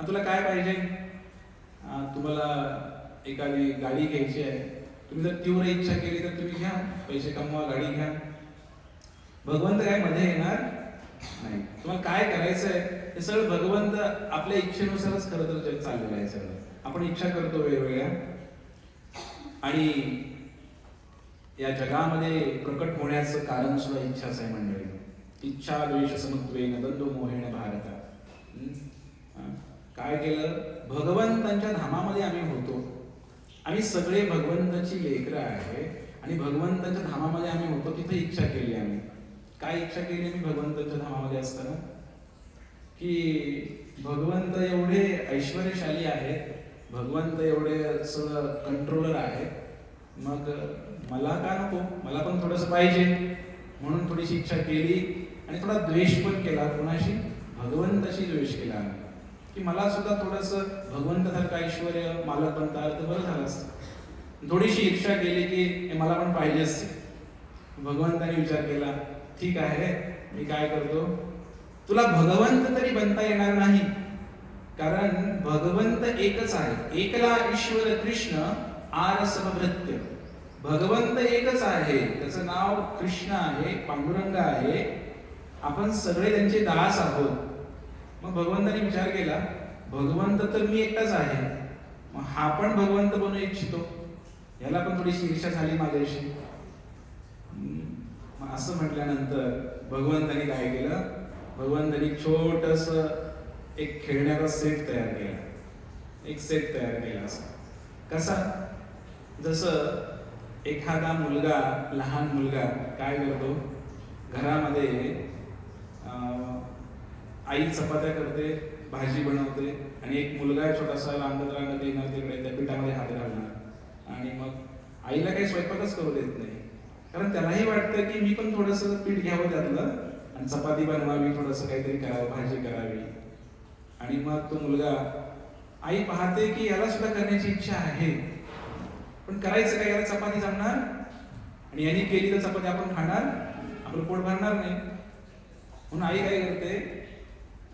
तुला काय पाहिजे? तुम्हाला एखादी गाडी घ्यायची आहे, तुम्ही जर तीव्र इच्छा केली तर तुम्ही घ्या, पैसे कमवा, गाडी घ्या. भगवंत काय मध्ये येणार नाही. तुम्हाला काय करायचं आहे हे सगळं भगवंत आपल्या इच्छेनुसारच खरं तर जग चाललेलं आहे. सगळं आपण इच्छा करतो वेगवेगळ्या, आणि या जगामध्ये प्रकट होण्याचं कारण सुद्धा इच्छाच आहे मंडळी. इच्छा द्वेष समत्वेन द्वंद्व मोहेन भारत. काय केलं? भगवंतांच्या धामामध्ये आम्ही होतो. आम्ही सगळे भगवंताची लेकरं आहे आणि भगवंतांच्या धामामध्ये आम्ही होतो. तिथे इच्छा केली आम्ही. काय इच्छा केली आम्ही भगवंतांच्या धामामध्ये असताना? की भगवंत एवढे ऐश्वर्यशाली आहेत, भगवंत एवढे सगळं कंट्रोलर आहेत, मग मला का नको? मला पण थोडंसं पाहिजे. म्हणून थोडीशी इच्छा केली आणि थोडा द्वेष पण केला. कोणाशी? भगवंताशी द्वेष केला आम्ही, की मला सुद्धा थोडंसं भगवंतासारखं ऐश्वर्य मला बनता आलं तर बरं झालं असतं. थोडीशी इच्छा केली की मला पण पाहिजेच. भगवंताने विचार केला, ठीक आहे, मी काय करतो, तुला भगवंत तरी बनता येणार नाही, कारण भगवंत एकच आहे. एकला ईश्वर कृष्ण आर समभृत्य. भगवंत एकच आहे, त्याचं नाव कृष्ण आहे, पांडुरंग आहे. आपण सगळे त्यांचे दास आहोत. मग भगवंताने विचार केला, भगवंत तर मी एकटाच आहे, मग हा पण भगवंत बनू इच्छितो, याला पण थोडीशी ईर्ष्या झाली माझ्याशी. असं म्हटल्यानंतर भगवंतानी काय केलं? भगवंतानी छोटस एक खेळण्याचा सेट तयार केला. एक सेट तयार केला. असा कसा? जसं एखादा मुलगा, लहान मुलगा काय करतो, घरामध्ये आई चपात्या करते, भाजी बनवते, आणि एक मुलगा छोटासा रांगत रांगत येणार तिकडे, त्या पिठामध्ये हात घालणार, आणि मग आईला काही स्वयंपाकच करू देत नाही. कारण त्यालाही वाटतं की मी पण थोडंसं पीठ घ्यावं त्यातलं आणि चपाती बनवावी, थोडंसं काहीतरी करावं, भाजी करावी. आणि मग तो मुलगा, आई पाहते की याला सुद्धा करण्याची इच्छा आहे, पण करायचं काय? याला चपाती जमणार, आणि यांनी केली तर चपाती आपण खाणार, आपलं पोट भरणार नाही. म्हणून आई काय करते,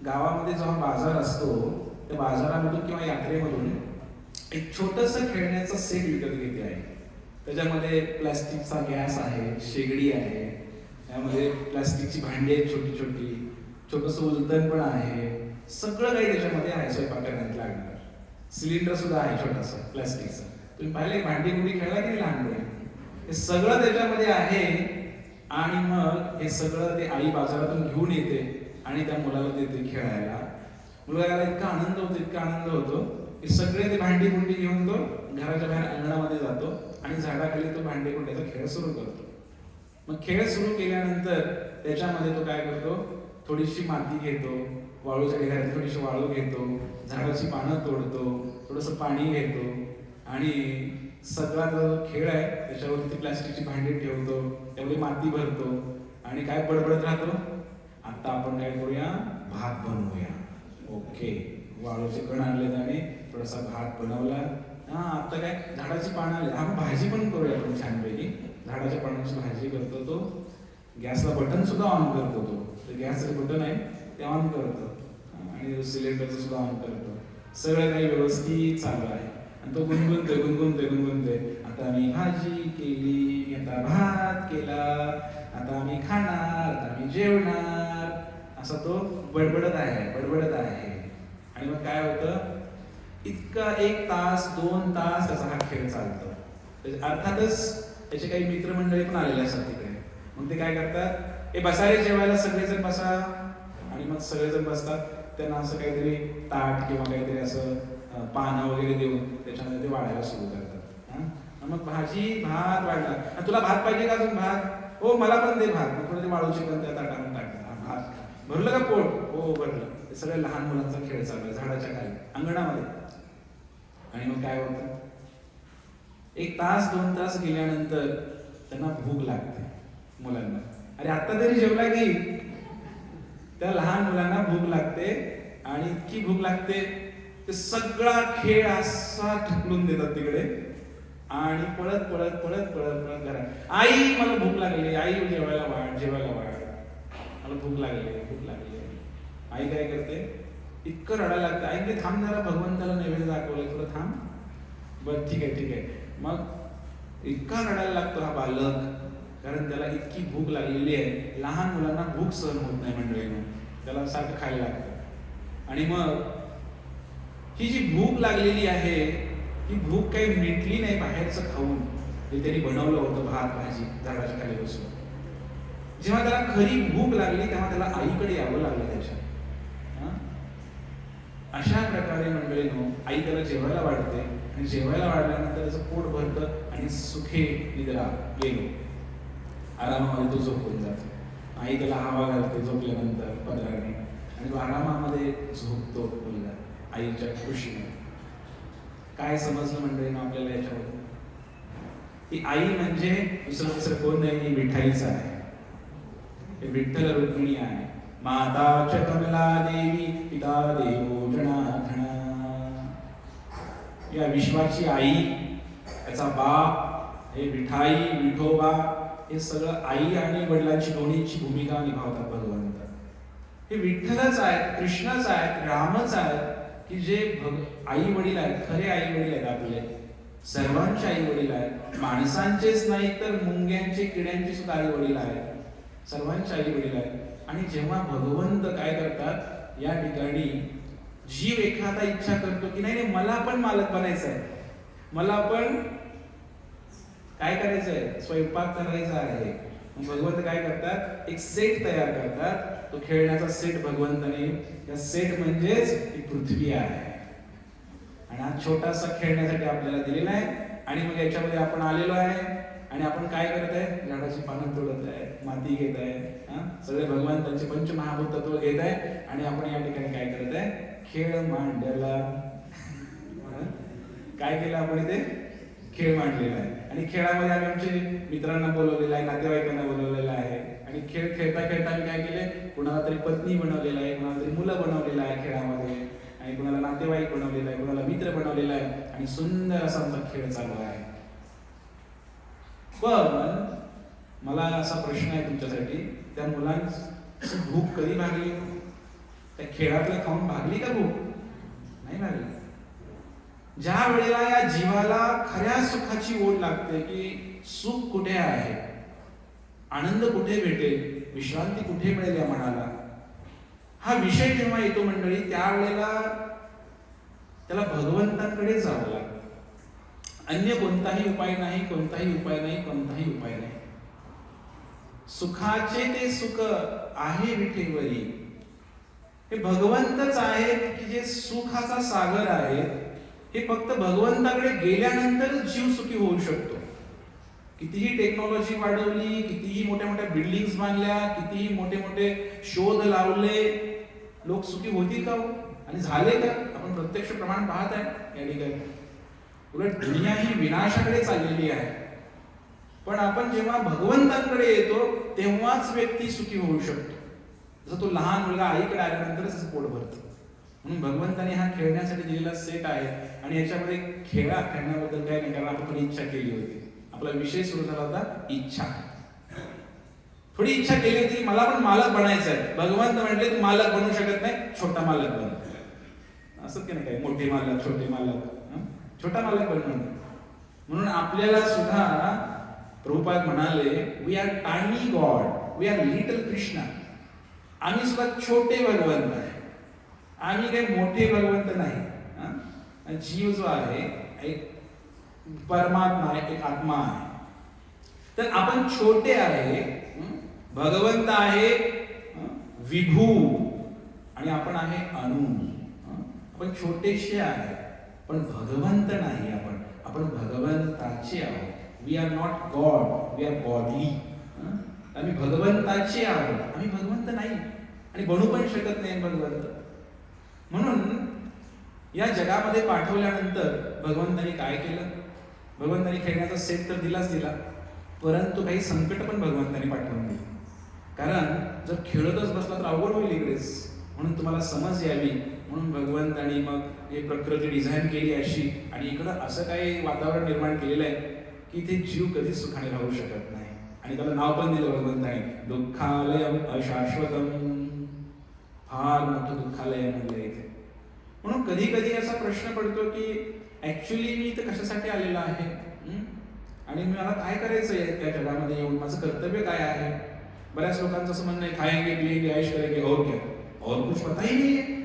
गावामध्ये जेव्हा बाजार असतो त्या बाजारामधून किंवा यात्रेमधून एक छोटंसं खेळण्याचा सेट विकत घेते आहे. त्याच्यामध्ये प्लास्टिकचा गॅस आहे, शेगडी आहे, त्यामध्ये प्लास्टिकची भांडी आहेत छोटी छोटी, छोटंसं उलटण पण आहे, सगळं काही त्याच्यामध्ये आहे स्वयंपाक करण्यात लागणार. सिलेंडर सुद्धा आहे छोटासा प्लास्टिकचा. तुम्ही पाहिले भांडी कुंडी खेळला की लहानपणी? हे सगळं त्याच्यामध्ये आहे. आणि मग हे सगळं ते आई बाजारातून घेऊन येते आणि त्या मुलाला देते खेळायला. मुलाला इतका आनंद होतो, इतका आनंद होतो की सगळे ते भांडी कुंडी घेऊन तो घराच्या बाहेर अंगणामध्ये जातो आणि झाडाखाली तो भांडी कुंडीचा खेळ सुरू करतो. मग खेळ सुरू केल्यानंतर त्याच्यामध्ये तो काय करतो, थोडीशी माती घेतो, वाळूच्या ढेऱ्यात थोडीशी वाळू घेतो, झाडाची पानं तोडतो, थोडंसं पाणी घेतो, आणि सगळा जो खेळ आहे त्याच्यावरती ती प्लास्टिकची भांडी ठेवतो, त्यामध्ये माती भरतो, आणि काय बडबडत राहतो, आता आपण काय करूया, भात बनवूया. ओके, वाळूचे कण आणले आणि थोडासा भात बनवला. हा, आता काय झाडाची पानं आले, आपण भाजी पण करूया आपण छानपैकी. झाडाच्या पानाची भाजी करतो. तो गॅसला बटन सुद्धा ऑन करतो. तो गॅसचं बटन आहे ते ऑन करतो, आणि सिलेंडरचं सुद्धा ऑन करतो. सगळं काही व्यवस्थित चालू आहे. आणि तो गुणगुणतोय, आता मी भाजी केली, मी आता भात केला, आता मी खाणार, आता मी जेवणार, असा तो बडबडत आहे. आणि मग काय होतं, इतका 1 तास 2 तास त्याचा हा खेळ चालतो. अर्थातच त्याचे काही मित्रमंडळी पण आलेले असतात तिकडे. मग ते काय करतात, हे बसा रे जेवायला, सगळेजण बसा. आणि मग सगळेजण बसतात. त्यांना असं काहीतरी ताट किंवा काहीतरी असं पानं वगैरे देऊन त्याच्यामध्ये ते वाढायला सुरू करतात. मग भाजी भात वाढला, तुला भात पाहिजे का अजून? भात, हो मला पण दे भात. मग थोडं ते वाळू चिकन त्या ताटामध्ये टाकतात. भात भरलं का पोट? हो भरलं. ते सगळे लहान मुलांचा खेळ चालू आहे झाडाच्या खाली अंगणामध्ये. आणि मग काय होतं, 1 तास 2 तास गेल्यानंतर त्यांना भूक लागते मुलांना. अरे आता तरी जेवला की? त्या लहान मुलांना भूक लागते, आणि इतकी भूक लागते ते सगळा खेळ असा ढकलून देतात तिकडे, आणि पळत घरात, आई मला भूक लागली, आई जेवायला वाढ, मला भूक लागली. आई काय करते, इतकं रडायला लागतं. आई ते थांब जरा, भगवंताला नैवेद्य दाखवलं, थोडं थांब. बरं ठीक आहे ठीक आहे. मग इतका रडायला लागतो हा बालक, कारण त्याला इतकी भूक लागलेली आहे. लहान मुलांना भूक सहन होत नाही मंडळींनो, त्याला सारखं खायला लागतं. आणि मग ही जी भूक लागलेली आहे, ही भूक काही मिटली नाही बाहेरचं खाऊन, जे त्यांनी बनवलं होतं भात भाजी झाडाच्या खाली बसून. जेव्हा त्याला खरी भूक लागली तेव्हा त्याला आईकडे यावं लागलं त्याच्या. अशा प्रकारे मंडळींनो, आई त्याला जेवायला वाढते आणि जेवायला वाढल्यानंतर त्याचं पोट भरतं आणि सुखे निद्रा गेलो, आरामामध्ये तो झोपून जातो. आई त्याला हवा घालते झोपल्यानंतर पदराने आणि आरामामध्ये झोपतो मुलगा आईच्या खुशीने. काय समजलं मंडळींनो आपल्याला याच्यामध्ये? ही आई म्हणजे दुसरं कोण नाही, ही विठ्ठलीच आहे. हे विठ्ठल रुक्मिणी आहे. माता च कमला देवी पिता देवो जनार्दन. या विश्वाची आई, याचा बाप हे विठाई विठोबा, हे सगळं आई आणि वडिलांची दोन्हीची भूमिका निभावतात भगवंत. हे विठ्ठलच आहेत, कृष्णच आहेत, रामच आहेत, की जे आई वडील आहेत, खरे आई वडील आहेत आपले. सर्वांचे आई वडील आहेत, माणसांचेच नाही तर मुंग्यांचे किड्यांचे सुद्धा आई वडील आहेत. सर्वांचे आई वडील आहेत. आणि जेव्हा भगवंत काय करतात, या ठिकाणी जीव एखादा इच्छा करतो की नाही मला पण मालक बनायचं आहे, मला पण काय करायचंय, स्वयंपाक करायचा आहे. भगवंत काय करतात, एक सेट तयार करतात. तो खेळण्याचा सेट भगवंताने, या सेट म्हणजेच ही पृथ्वी आहे. आणि हा छोटासा खेळण्यासाठी आपल्याला दिलेला आहे. आणि मग याच्यामध्ये आपण आलेलो आहे आणि आपण काय करत आहे, झाडाची पानं तोडत आहे, माती घेत आहे, सगळे भगवंतांचे पंचमहाभूत तत्व घेत आहे आणि आपण या ठिकाणी काय करत आहे, खेळ मांडला. काय केलं आपण इथे, खेळ मांडलेला आहे. आणि खेळामध्ये आम्ही आमचे मित्रांना बोलवलेलं आहे, नातेवाईकांना बोलवलेलं आहे. आणि खेळ खेळता खेळता आम्ही काय केले, कुणाला तरी पत्नी बनवलेला आहे, कुणाला तरी मुलं बनवलेलं आहे खेळामध्ये, आणि कुणाला नातेवाईक बनवलेला आहे, कुणाला मित्र बनवलेला आहे. आणि सुंदर असा आमचा खेळ चालू आहे. पण मला असा प्रश्न आहे तुमच्यासाठी, त्या मुलांची भूक कधी भागली? त्या खेळातलं खाऊन भागली का भूक? नाही भागली. ज्या वेळेला या जीवाला खऱ्या सुखाची ओढ लागते, की सुख कुठे आहे, आनंद कुठे भेटेल, विश्रांती कुठे मिळेल या मनाला, हा विषय जेव्हा येतो मंडळी, त्यावेळेला त्याला भगवंतांकडे जावं लागतं. अन्य कोणताही उपाय नाही, कोणताही उपाय नाही, कोणताही उपाय नाही. सुखाचे ते सुख आहे विठेवरी. हे भगवंतच आहेत की जे सुखाचा सागर आहे. हे फक्त भगवंताकडे गेल्यानंतर जीव सुखी होऊ शकतो. कितीही टेक्नॉलॉजी वाढवली, कितीही मोठ्या मोठ्या बिल्डिंग्स बांधल्या, कितीही मोठे मोठे शोध लावले, लोक सुखी होतील का? आणि झाले का? आपण प्रत्यक्ष प्रमाण पाहत आहे या ठिकाणी. उलट दुनिया ही विनाशाकडे चाललेली आहे. पण आपण जेव्हा भगवंतांकडे येतो तेव्हाच व्यक्ती सुखी होऊ शकतो. जसं तो लहान मुलगा आईकडे आल्यानंतरच पोट भरतो. म्हणून भगवंताने हा खेळण्यासाठी दिलेला सेट आहे. आणि याच्यामध्ये खेळण्याबद्दल काय नाही, कारण आपण थोडी इच्छा केली होती. आपला विषय सुरू झाला होता इच्छा. थोडी इच्छा केली होती, मला पण मालक बनायचं आहे. भगवंत म्हटले तू मालक बनू शकत नाही, छोटा मालक बन. असं की नाही, काय मोठे मालक छोटे मालक, छोटा मालक बनणं. म्हणून आपल्याला सुद्धा प्रभुपाद म्हणाले, we are tiny God, we are little Krishna. आम्ही सुद्धा छोटे भगवंत आहे, आम्ही काही मोठे भगवंत नाही. जीव जो आहे एक परमात्मा आहे, एक आत्मा आहे. तर आपण छोटे आहे, भगवंत आहे विभू आणि आपण आहे अनु. आपण छोटेसे आहे पण भगवंत नाही. आपण भगवंताचे आहोत. We are not God, we are godly. आम्ही भगवंताचे आहोत, आम्ही भगवंत नाही आणि बनू पण शकत नाही भगवंत. म्हणून या जगामध्ये पाठवल्यानंतर भगवंताने काय केलं? भगवंताने खेळण्याचा सेट तर दिलाच दिला, परंतु काही संकट पण भगवंताने पाठवून दिली. कारण जर खेळतच बसला तर अवघड होईल इकडेच. म्हणून तुम्हाला समज यावी म्हणून भगवंताने मग हे प्रकृती डिझाईन केली अशी, आणि इकडं असं काही वातावरण निर्माण केलेलं आहे की ते जीव कधीच सुखाने राहू शकत नाही. आणि त्याला नाव पण दिलं भगवंताने, दुःखालयम अशाश्वतम. फार मोठं दुःखालय म्हणलं इथे. म्हणून कधी कधी असा प्रश्न पडतो की ऍक्च्युली मी इथं कशासाठी आलेलो आहे, आणि मला काय करायचंय त्या जगामध्ये येऊन, माझं कर्तव्य काय आहे. बऱ्याच लोकांचं असं म्हणणं आहे, खाएंगे पिएंगे ऐश करेंगे और क्या, और कुछ पता ही नाहीये,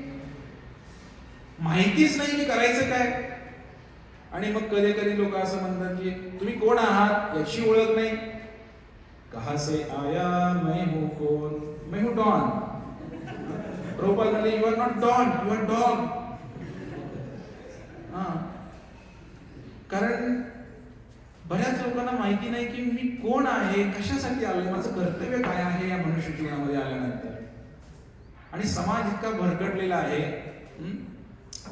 माहितीच नाही की करायचं काय. आणि मग कधी कधी लोक असं म्हणतात की तुम्ही कोण आहात याची ओळख नाही. कहा से आया मैं हूं कौन, मैं हूं डॉन. प्रभुपाद म्हणले you are not don, you are dog. कारण बऱ्याच लोकांना माहिती नाही की मी कोण आहे, कशासाठी आलोय, माझं कर्तव्य काय आहे या मनुष्य जीवनामध्ये आल्यानंतर. आणि समाज इतका भरकटलेला आहे,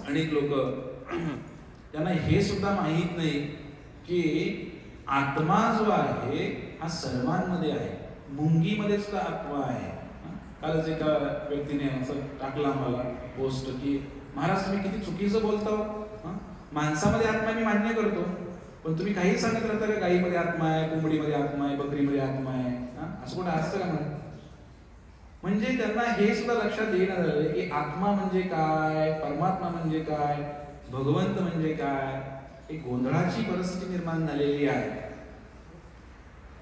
अनेक लोक त्यांना हे सुद्धा माहीत नाही की आत्मा जो आहे हा सर्वांमध्ये आहे. मुंगीमध्ये सुद्धा आत्मा आहे. कालच एका व्यक्तीने असं टाकलं आम्हाला पोस्ट की महाराज तुम्ही किती चुकीचं बोलता. माणसामध्ये आत्मा मी मान्य करतो, पण तुम्ही काही सांगत राहता का गाईमध्ये आत्मा आहे, कोंबडीमध्ये आत्मा आहे, बकरीमध्ये आत्मा आहे, असं कुठं असतं का म्हणून. म्हणजे त्यांना हे सुद्धा लक्षात येणं झालं की आत्मा म्हणजे काय, परमात्मा म्हणजे काय, भगवंत म्हणजे काय, एक गोंधळाची परिस्थिती निर्माण झालेली आहे.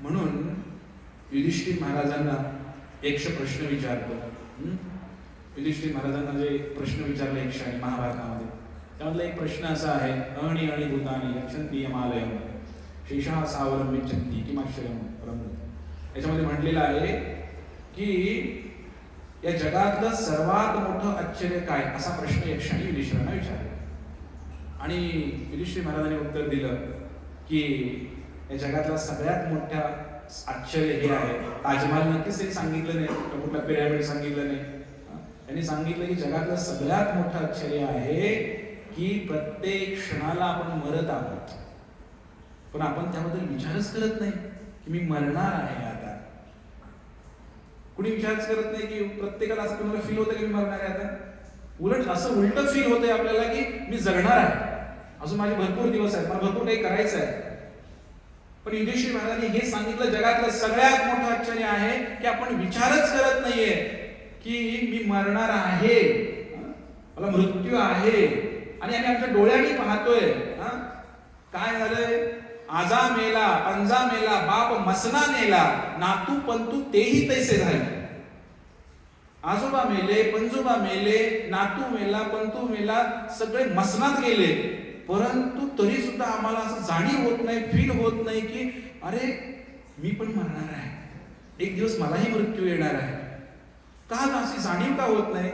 म्हणून युधिष्ठिर महाराजांना एक प्रश्न विचारतो. युधिष्ठिर महाराजांना जे प्रश्न विचारले 108 महाभारतामध्ये, त्यामधला एक प्रश्न असा आहे, अणी अणी भूतानी यक्षन्ति यमालयम शेषा सावरमिच्छन्ति किमाक्षरम परम. याच्यामध्ये म्हटलेलं आहे की या जगातलं सर्वात मोठं आश्चर्य काय, असा प्रश्न यक्षाने युधिष्ठिरांना विचारला. आणि युधिष्ठिर महाराजांनी उत्तर दिलं की या जगातला सगळ्यात मोठा आश्चर्य हे आहे. ताजमहाल नक्कीच त्यांनी सांगितलं नाही, कुठला पिरॅमिड सांगितलं नाही. त्यांनी सांगितलं की जगातलं सगळ्यात मोठं आश्चर्य आहे की प्रत्येक क्षणाला आपण मरत आहोत, पण आपण त्याबद्दल विचारच करत नाही की मी मरणार आहे. आता कुणी विचारच करत नाही की प्रत्येकाला असं तुम्हाला फील होतं की मी मरणार आहे आता. उलट असं उलट फील होतंय आपल्याला की मी जगणार आहे, अजून माझे भरपूर दिवस आहेत, मला भरपूर काही करायचं आहे. पण युधिष्ठिर महाराजांनी हे सांगितलं जगातलं सगळ्यात मोठं आश्चर्य आहे की आपण विचारच करत नाहीये की मी मरणार आहे, मला मृत्यू आहे. आणि आम्ही आमच्या डोळ्यांनी पाहतोय. काय झालंय, आजा मेला पंजा मेला बाप मसना नेला नातू पंतू तेही तैसे झाले. आजोबा मेले, पंजोबा मेले, नातू मेला, पंतू मेला, सगळे मसनात गेले. परंतु तरी सुद्धा आम्हाला असं जाणीव होत नाही, फील होत नाही की अरे मी पण मरणार आहे, एक दिवस मलाही मृत्यू येणार आहे. का अशी जाणीव का होत नाही.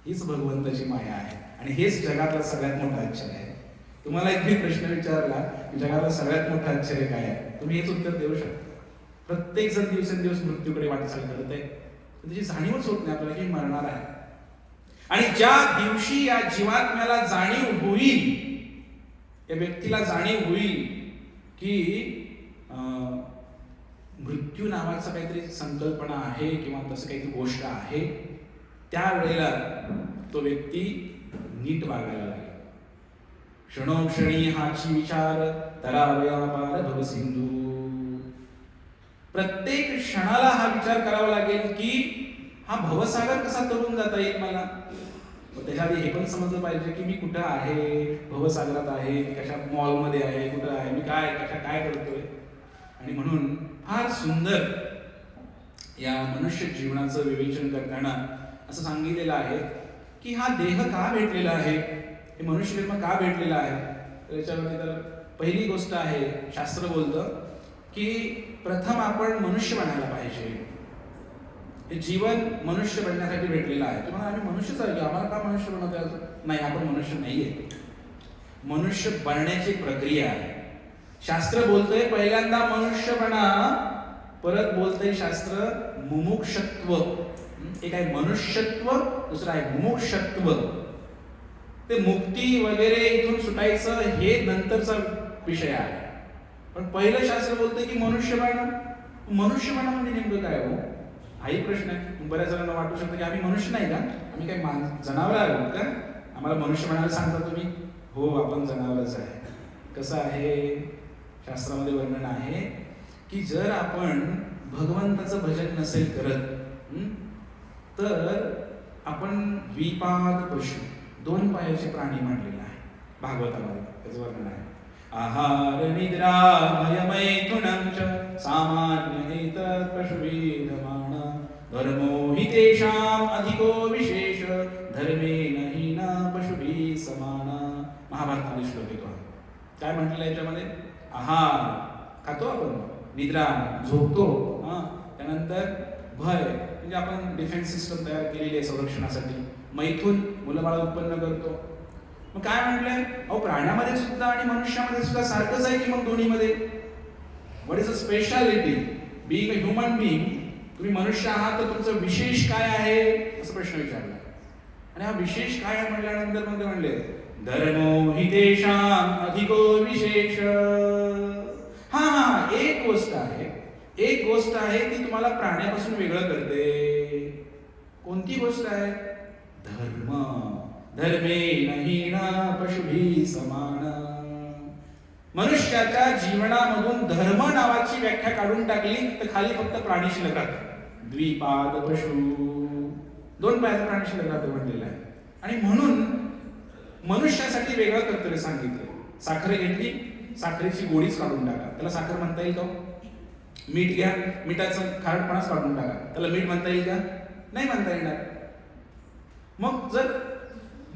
हीच भगवंताची माया आहे आणि हेच जगातला सगळ्यात मोठा आश्चर्य आहे. तुम्हाला एक मी प्रश्न विचारला की जगातला सगळ्यात मोठा आश्चर्य काय आहे, तुम्ही हेच उत्तर देऊ शकता. प्रत्येक जण दिवसेंदिवस मृत्यूकडे वाटचाल करत आहे, त्याची जाणीवच होत नाही आपल्याला की मरणार आहे. आणि ज्या दिवशी या जीवात्म्याला जाणीव होईल, या व्यक्तीला जाणीव होईल की मृत्यू नावाचा काहीतरी संकल्पना आहे किंवा तसं काहीतरी गोष्ट आहे, त्यावेळेला तो व्यक्ती नीट वागायला लागेल. क्षणोक्षणी हाची विचार तरावया पार भवसिंधू. प्रत्येक क्षणाला हा विचार करावा लागेल की हा भवसागर कसा तरुण जाता येईल मला. त्याच्या आधी हे पण समजलं पाहिजे की मी कुठं आहे, भवसागरात आहे, मी कशा मॉलमध्ये आहे, कुठं आहे, मी काय करतोय. आणि म्हणून फार सुंदर या मनुष्य जीवनाचं विवेचन करताना असं सांगितलेलं आहे की हा देह का भेटलेला आहे, हे मनुष्य जन्म का भेटलेला आहे. तर याच्यामध्ये तर पहिली गोष्ट आहे, शास्त्र बोलतं की प्रथम आपण मनुष्य बनायला पाहिजे. हे जीवन मनुष्य बनण्यासाठी भेटलेलं आहे. तुम्हाला आम्ही मनुष्यच आहे, आम्हाला का मनुष्य बनवतो. नाही, आपण मनुष्य नाहीये, मनुष्य बनण्याची प्रक्रिया आहे. शास्त्र बोलतंय पहिल्यांदा मनुष्य बना, परत बोलतंय शास्त्र मुमुक्षत्व. एक आहे मनुष्यत्व, दुसरं आहे मुमुक्षत्व. ते मुक्ती वगैरे इथून सुटायचं हे नंतरचा विषय आहे. पण पहिलं शास्त्र बोलतंय की मनुष्य बना. मनुष्य बना म्हणजे नेमकं काय हो, हाही प्रश्न आहे. बऱ्याच जणांना वाटू शकतं की आम्ही मनुष्य नाही का, आम्ही काय जनावर आहोत का, आम्हाला मनुष्य बनायला सांगता तुम्ही. हो, आपण जनावरच आहे. कसं आहे, शास्त्रामध्ये वर्णन आहे की जर आपण भगवंताचं भजन नसेल करत तर आपण द्विपाद पशु, 2 पायाचे प्राणी मांडलेले आहे भागवतामध्ये. त्याचं वर्णन आहे. आहार निद्रा भयमैथुनं च सामान्य एतत् पशुभिधमाण धर्मो हि तेषाम् अधिको विशेष धर्मेण हि न पशुभिः समान. महाभारतातील श्लोक येतो. काय म्हटलेलं याच्यामध्ये? आहार खातो आपण, निद्रा झोपतो, त्यानंतर भय म्हणजे आपण डिफेन्स सिस्टम तयार केलेली आहे संरक्षणासाठी, मैथून मुलंबाळ उत्पन्न करतो. मग काय म्हटलंय? अहो प्राण्यामध्ये सुद्धा आणि मनुष्यामध्ये सुद्धा सारखंच आहे की मग दोन्हीमध्ये? What is a speciality being a human being? तुम्ही मनुष्य आहात तर तुमचं विशेष काय आहे असा प्रश्न विचारला. आणि हा विशेष काय आहे म्हटल्यानंतर मग ते म्हणले धर्मो हि तेषाम् अधिको विशेष. हा एक गोष्ट आहे ती तुम्हाला प्राण्यापासून वेगळं करते. कोणती गोष्ट आहे? धर्म. धर्मेण हि न पशुभिः समान. मनुष्याच्या जीवनामधून धर्म नावाची व्याख्या काढून टाकली तर खाली फक्त प्राणी शिल्लक राहतात. द्विपाद पशु, 2 पायाचा प्राणी शिल्लक राहतो म्हटलेला आहे. आणि म्हणून मनुष्यासाठी वेगळं कर्तव्य सांगितलं. साखर घेतली, साखरेची गोडीच काढून टाका, त्याला साखर म्हणता येईल का? मीठ घ्या, मिठाचं खारटपणाच काढून टाका, त्याला मीठ म्हणता येईल का? नाही म्हणता येणार. मग जर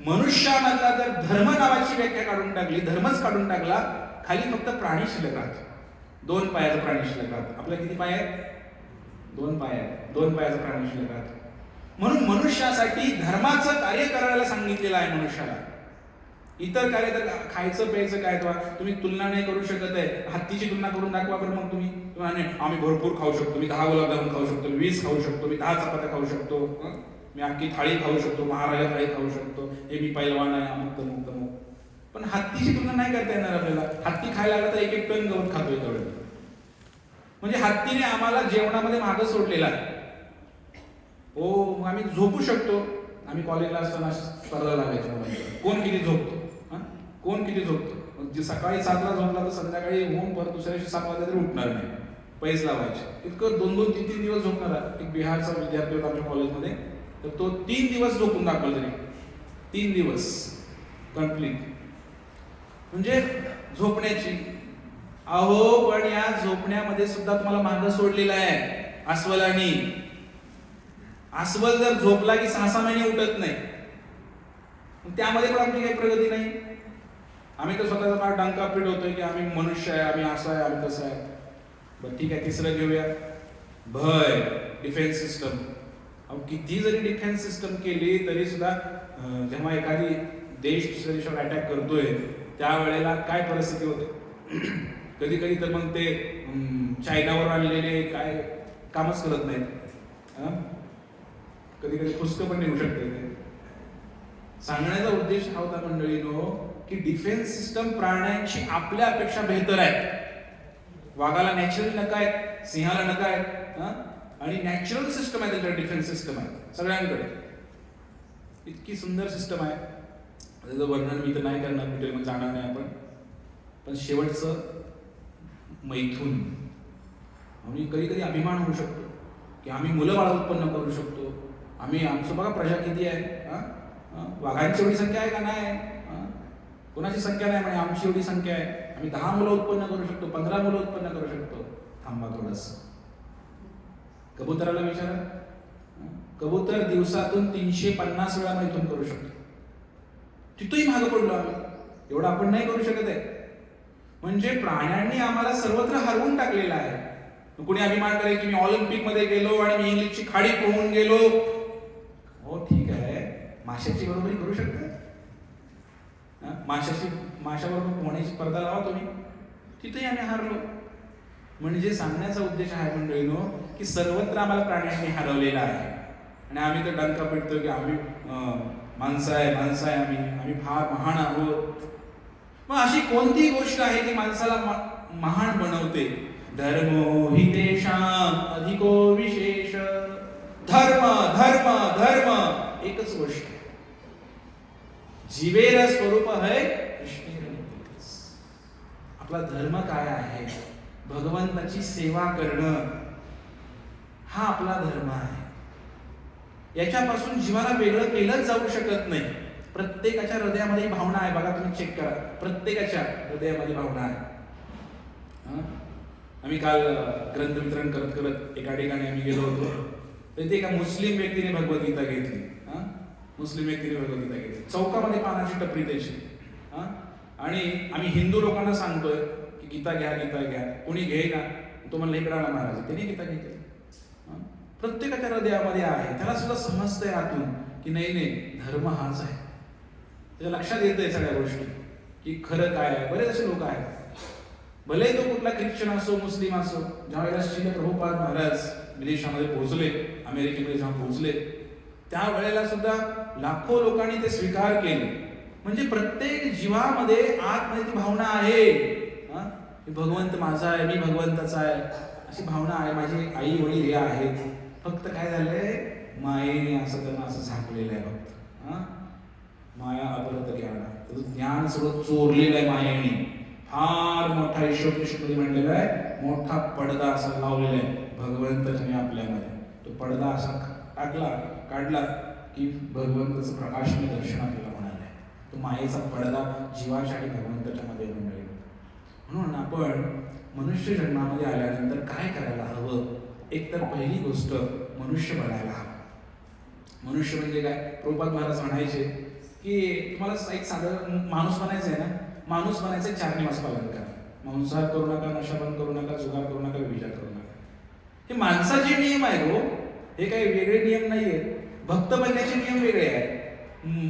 मनुष्यामधला जर धर्म नावाची व्याख्या काढून टाकली, धर्मच काढून टाकला, खाली फक्त प्राणी शिल्लक राहतो. 2 पायाचा प्राणी शिल्लक राहतो. आपल्या किती पाय आहेत? 2 पाय आहेत. 2 पायाचा प्राणी शिल्लक राहतो. म्हणून मनुष्यासाठी धर्माचं कार्य करायला सांगितलेलं आहे मनुष्याला. इतर कार्य तर खायचं प्यायचं काय तुम्ही तुलना नाही करू शकत आहे. हत्तीची तुलना करून दाखवा बरं मग तुम्ही. आम्ही भरपूर खाऊ शकतो, मी 10 गुलाबजामुन खाऊ शकतो, मी 20 खाऊ शकतो, मी 10 चपात्या खाऊ शकतो, मी अख्खी थाळी खाऊ शकतो, महाराजा थाळी खाऊ शकतो, हे मी पैलवान आहे, अमुक तमुक तमुक. पण हत्तीची तुलना नाही करता येणार आपल्याला. हत्ती खायला लागला तर 1-1 टन गवत खातोय तेवढं. म्हणजे हत्तीने आम्हाला जेवणामध्ये मागं सोडलेला आहे. हो, मग आम्ही झोपू शकतो. आम्ही कॉलेजला असताना स्पर्धा लागायची मुलांची, कोण किती झोपतो, कोण किती झोपतो. सकाळी 7ला झोपला तर संध्याकाळी होऊन परत दुसऱ्या दिवशी 7 वाजता तरी उठणार नाही. पैस लावायचे. इतकं 2-2, 3-3 दिवस झोपणार. एक बिहारचा विद्यार्थी होता आमच्या कॉलेजमध्ये, तर तो 3 दिवस झोपून दाखवला तरी. 3 दिवस कंप्लीट. म्हणजे झोपण्याची. अहो पण या झोपण्यामध्ये सुद्धा तुम्हाला मागं सोडलेलं आहे अस्वलानी. अस्वल जर झोपला की 6-6 महिने उठत नाही. त्यामध्ये पण आमची काही प्रगती नाही. आम्ही तर स्वतःचा फार डंका पिटवतोय की आम्ही मनुष्य आहे, आम्ही असं आहे, आम्ही तसं आहे. बरं ठीक आहे, तिसरं घेऊया. भय, डिफेन्स सिस्टम. अहो किती जरी डिफेन्स सिस्टम केली तरी सुद्धा जेव्हा एखादी देश दुसऱ्या देशावर अटॅक करतोय त्यावेळेला काय परिस्थिती होते? कधी कधी तर मग ते चायनावर आणलेले काय कामच करत नाहीत. कधी कधी फुसकं पण निघू शकते. सांगण्याचा उद्देश हा होता मंडळीनो की डिफेन्स सिस्टम प्राण्यांची आपल्यापेक्षा बेहतर आहे. वाघाला नॅचरल नका आहेत, सिंहाला नका आहेत, आणि नॅचरल सिस्टम आहे त्यांच्याकडे. डिफेन्स सिस्टम आहे सगळ्यांकडे. इतकी सुंदर सिस्टम आहे, त्याचं वर्णन मी तर नाही करणार, डिटेलमध्ये जाणार नाही आपण. पण शेवटचं मैथून. आम्ही कधी कधी अभिमान होऊ शकतो की आम्ही मुलं बाळ उत्पन्न करू शकतो. आमचं बघा प्रजा किती आहे. वाघांची एवढी संख्या आहे का? नाही. कोणाची संख्या नाही म्हणे, आमची एवढी संख्या आहे. आम्ही 10 मुलं उत्पन्न करू शकतो, 15 मुलं उत्पन्न करू शकतो. थांबा थोडस. कबुतराला विचारा. कबूतर दिवसातून 350 वेळा मैथून करू शकतो. तिथंही मागं पडलो आम्ही. एवढं आपण नाही करू शकत आहे. म्हणजे प्राण्यांनी आम्हाला सर्वत्र हरवून टाकलेलं आहे. कुणी अभिमान करेल की मी ऑलिम्पिक मध्ये गेलो आणि मी इंग्लिशची खाडी पोहून गेलो. हो ठीक आहे, माशाची बरोबरी करू शकता. माशाबरोबर पोहण्याची स्पर्धा लावा तुम्ही. तिथेही आम्ही हारलो. म्हणजे सांगण्याचा उद्देश आहे मंडळीनो की सर्वत्र आम्हाला प्राण्यांनी हरवलेला आहे. आणि आम्ही तर डंका पिटतो की आम्ही माणसं आहे, आम्ही फार महान आहोत. मग अशी कोणती गोष्ट आहे की माणसाला महान बनवते? धर्मो हि तेषाम् अधिको विशेष. धर्म धर्म धर्म एकच गोष्ट आहे. जीवेर स्वरूप है कृष्णेर. आपला धर्म काय आहे? भगवंताची सेवा करणं हा आपला धर्म आहे. याच्यापासून जीवाला वेगळं केलंच जाऊ शकत नाही. प्रत्येकाच्या हृदयामध्ये भावना आहे. बघा तुम्ही चेक करा, प्रत्येकाच्या हृदयामध्ये भावना आहे. आम्ही काल ग्रंथ वितरण करत करत एका ठिकाणी आम्ही गेलो होतो. तर ते एका मुस्लिम व्यक्तीने भगवद्गीता घेतली. मुस्लिम व्यक्तीने भगवद्गीता घेतली, चौकामध्ये पानाची टपरी त्याची. आणि आम्ही हिंदू लोकांना सांगतोय की गीता घ्या, गीता घ्या. कोणी घेईना, तो म्हणला इकडे आला महाराज, त्याने गीता घेतली. प्रत्येकाच्या हृदयामध्ये आहे. त्याला सुद्धा समजतंय आतून की नाही नाही, धर्म हाच आहे. त्याच्या लक्षात येतंय सगळ्या गोष्टी की खरं काय आहे. बरेच असे लोक आहेत, भले तो कुठला ख्रिश्चन असो, मुस्लिम असो. ज्यावेळेला श्रील प्रभुपाद महाराज विदेशामध्ये पोहोचले, अमेरिकेमध्ये जेव्हा पोहोचले, त्यावेळेला सुद्धा लाखो लोकांनी ते स्वीकार केले. म्हणजे प्रत्येक जीवामध्ये आतमध्ये ती भावना आहे, भगवंत माझा आहे, मी भगवंताचा आहे, अशी भावना आहे. माझे आई वडील हे आहेत. फक्त काय झालंय, मायेने असं त्यांना असं झाकलेलं आहे. फक्त माया अपरत ज्ञान, ज्ञान सगळं चोरलेलं आहे मायेने. फार मोठा ईश्वर कृष्णमध्ये म्हणलेला आहे, मोठा पडदा असा लावलेला आहे भगवंताने आपल्यामध्ये. तो पडदा असा टाकला, काढला की भगवंताचं प्रकाशने दर्शन आपल्याला होणार आहे. तो मायेचा पडदा जीवाच्या आणि भगवंताच्या मध्ये मिळेल. म्हणून आपण मनुष्य जन्मामध्ये आल्यानंतर काय करायला हवं? एक तर पहिली गोष्ट, मनुष्य बनायला हवं. मनुष्य म्हणजे काय? प्रभुपाद महाराज म्हणायचे की तुम्हाला एक साधं माणूस बनायचं आहे ना, माणूस बनायचं 4 नियमाचं पालन करा. मांसाहार करू नका, नशापान करू नका, जुगार करू नका, व्यभिचार करू नका. हे माणसाचे नियम आहेत हो, हे काही वेगळे नियम नाही आहेत. भक्त बनण्याचे नियम वेगळे आहेत.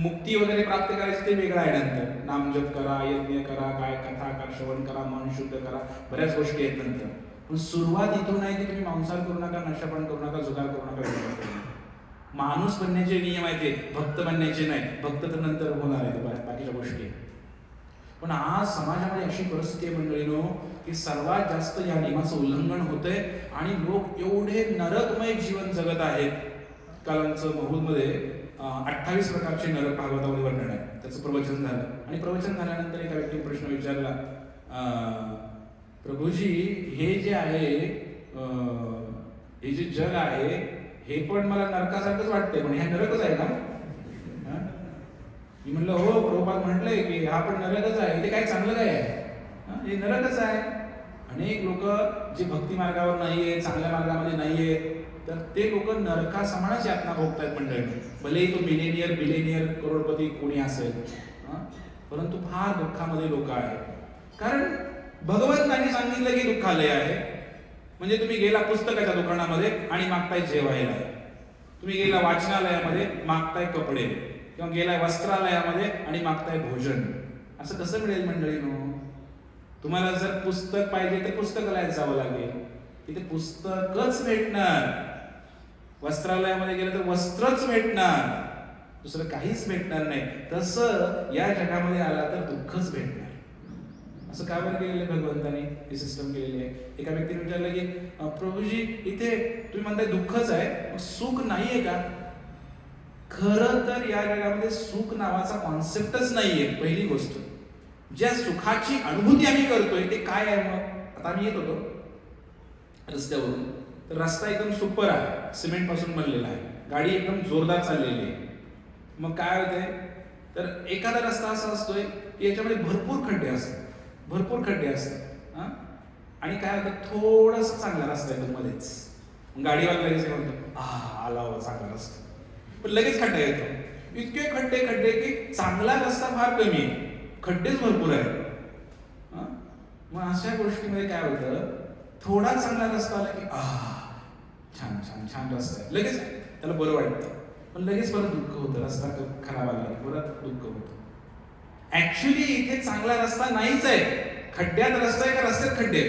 मुक्ती वगैरे प्राप्त करायचे ते वेगळं आहे. नंतर नामजप करा, यज्ञ करा, काय कथा का श्रवण करा, मन शुद्ध करा, बऱ्याच गोष्टी आहेत नंतर. पण सुरुवात इथून आहे की तुम्ही मांसाहार करू नका, नशापान करू नका, जुगार करू नका, व्यभिचार करू नका. माणूस बनण्याचे नियम आहेत ते, भक्त बनण्याचे नाही. भक्त तर नंतर होणार आहे, बाकीच्या गोष्टी. पण आज समाजामध्ये अशी परिस्थिती आहे मंडळीनो की सर्वात जास्त या नियमाचं उल्लंघन होतंय आणि लोक एवढे नरकमय जीवन जगत आहेत. काल आमचं महूलमध्ये 28 प्रकारचे नरक भागवतामध्ये वर्णन आहे. त्याचं प्रवचन झालं आणि प्रवचन झाल्यानंतर एका व्यक्तीने प्रश्न विचारला, प्रभूजी हे जे आहे, हे जे जग आहे हे पण मला नरकासारखंच वाटतंय, पण हे नरकच आहे का? मी म्हणलं हो, प्रभुपाद म्हटलंय की हा पण नरकच आहे. ते काय चांगलं काय आहे? हे नरकच आहे. अनेक लोक जे भक्ती मार्गावर नाहीये, चांगल्या मार्गामध्ये नाहीये, तर ते लोक नरकासमानच यातना भोगतायत मंडळी. भलेही तो बिलेनियर करोडपती कोणी असेल, परंतु फार दुःखामध्ये लोक आहेत. कारण भगवंतांनी सांगितलं की दुःखालय आहे. म्हणजे तुम्ही गेला पुस्तकाच्या दुकानामध्ये आणि मागताय जेवायला, तुम्ही गेला वाचनालयामध्ये मागताय कपडे, किंवा गेलाय वस्त्रालयामध्ये आणि मागताय भोजन. असं कसं मिळेल मंडळीनो? तुम्हाला जर पुस्तक पाहिजे तर पुस्तकालयात जावं लागेल, तिथे पुस्तकच भेटणार. वस्त्रालयामध्ये गेलं तर वस्त्रच भेटणार, दुसरं काहीच भेटणार नाही. तसं या जगामध्ये आला तर दुःखच भेटणार. असं का बरं केलेलं आहे भगवंताने? हे सिस्टम केलेली आहे. एका व्यक्तीने विचारलं की प्रभूजी इथे तुम्ही म्हणताय दुःखच आहे, सुख नाहीये का? खरं तर या जगामध्ये सुख नावाचा कॉन्सेप्टच नाहीये. पहिली गोष्ट, ज्या सुखाची अनुभूती आम्ही करतोय ते काय आहे? मग आता आम्ही येत होतो रस्त्यावरून, तर रस्ता एकदम सुपर आहे, सिमेंट पासून बनलेला आहे, गाडी एकदम जोरदार चाललेली आहे. मग काय होतंय, तर एखादा रस्ता असा असतोय की याच्यामध्ये भरपूर खड्डे असतात. आणि काय होतं, थोडासा चांगला रस्ता येतो मध्येच, गाडीवाला लगेच म्हणतो आला हो चांगला रस्ता, पण लगेच खड्डा येतो. इतके खड्डे की चांगला रस्ता फार कमी आहे, खड्डेच भरपूर आहेत. मग अशा गोष्टीमध्ये काय होतं, थोडा चांगला रस्ता आला की छान रस्ता आहे, लगेच त्याला बरं वाटतं. पण लगेच परत दुःख होतं, रस्ता खराब आला की परत दुःख होतं. ऍक्च्युली इथे चांगला रस्ता नाहीच आहे, खड्ड्यात रस्ता आहे का रस्त्यात खड्डे?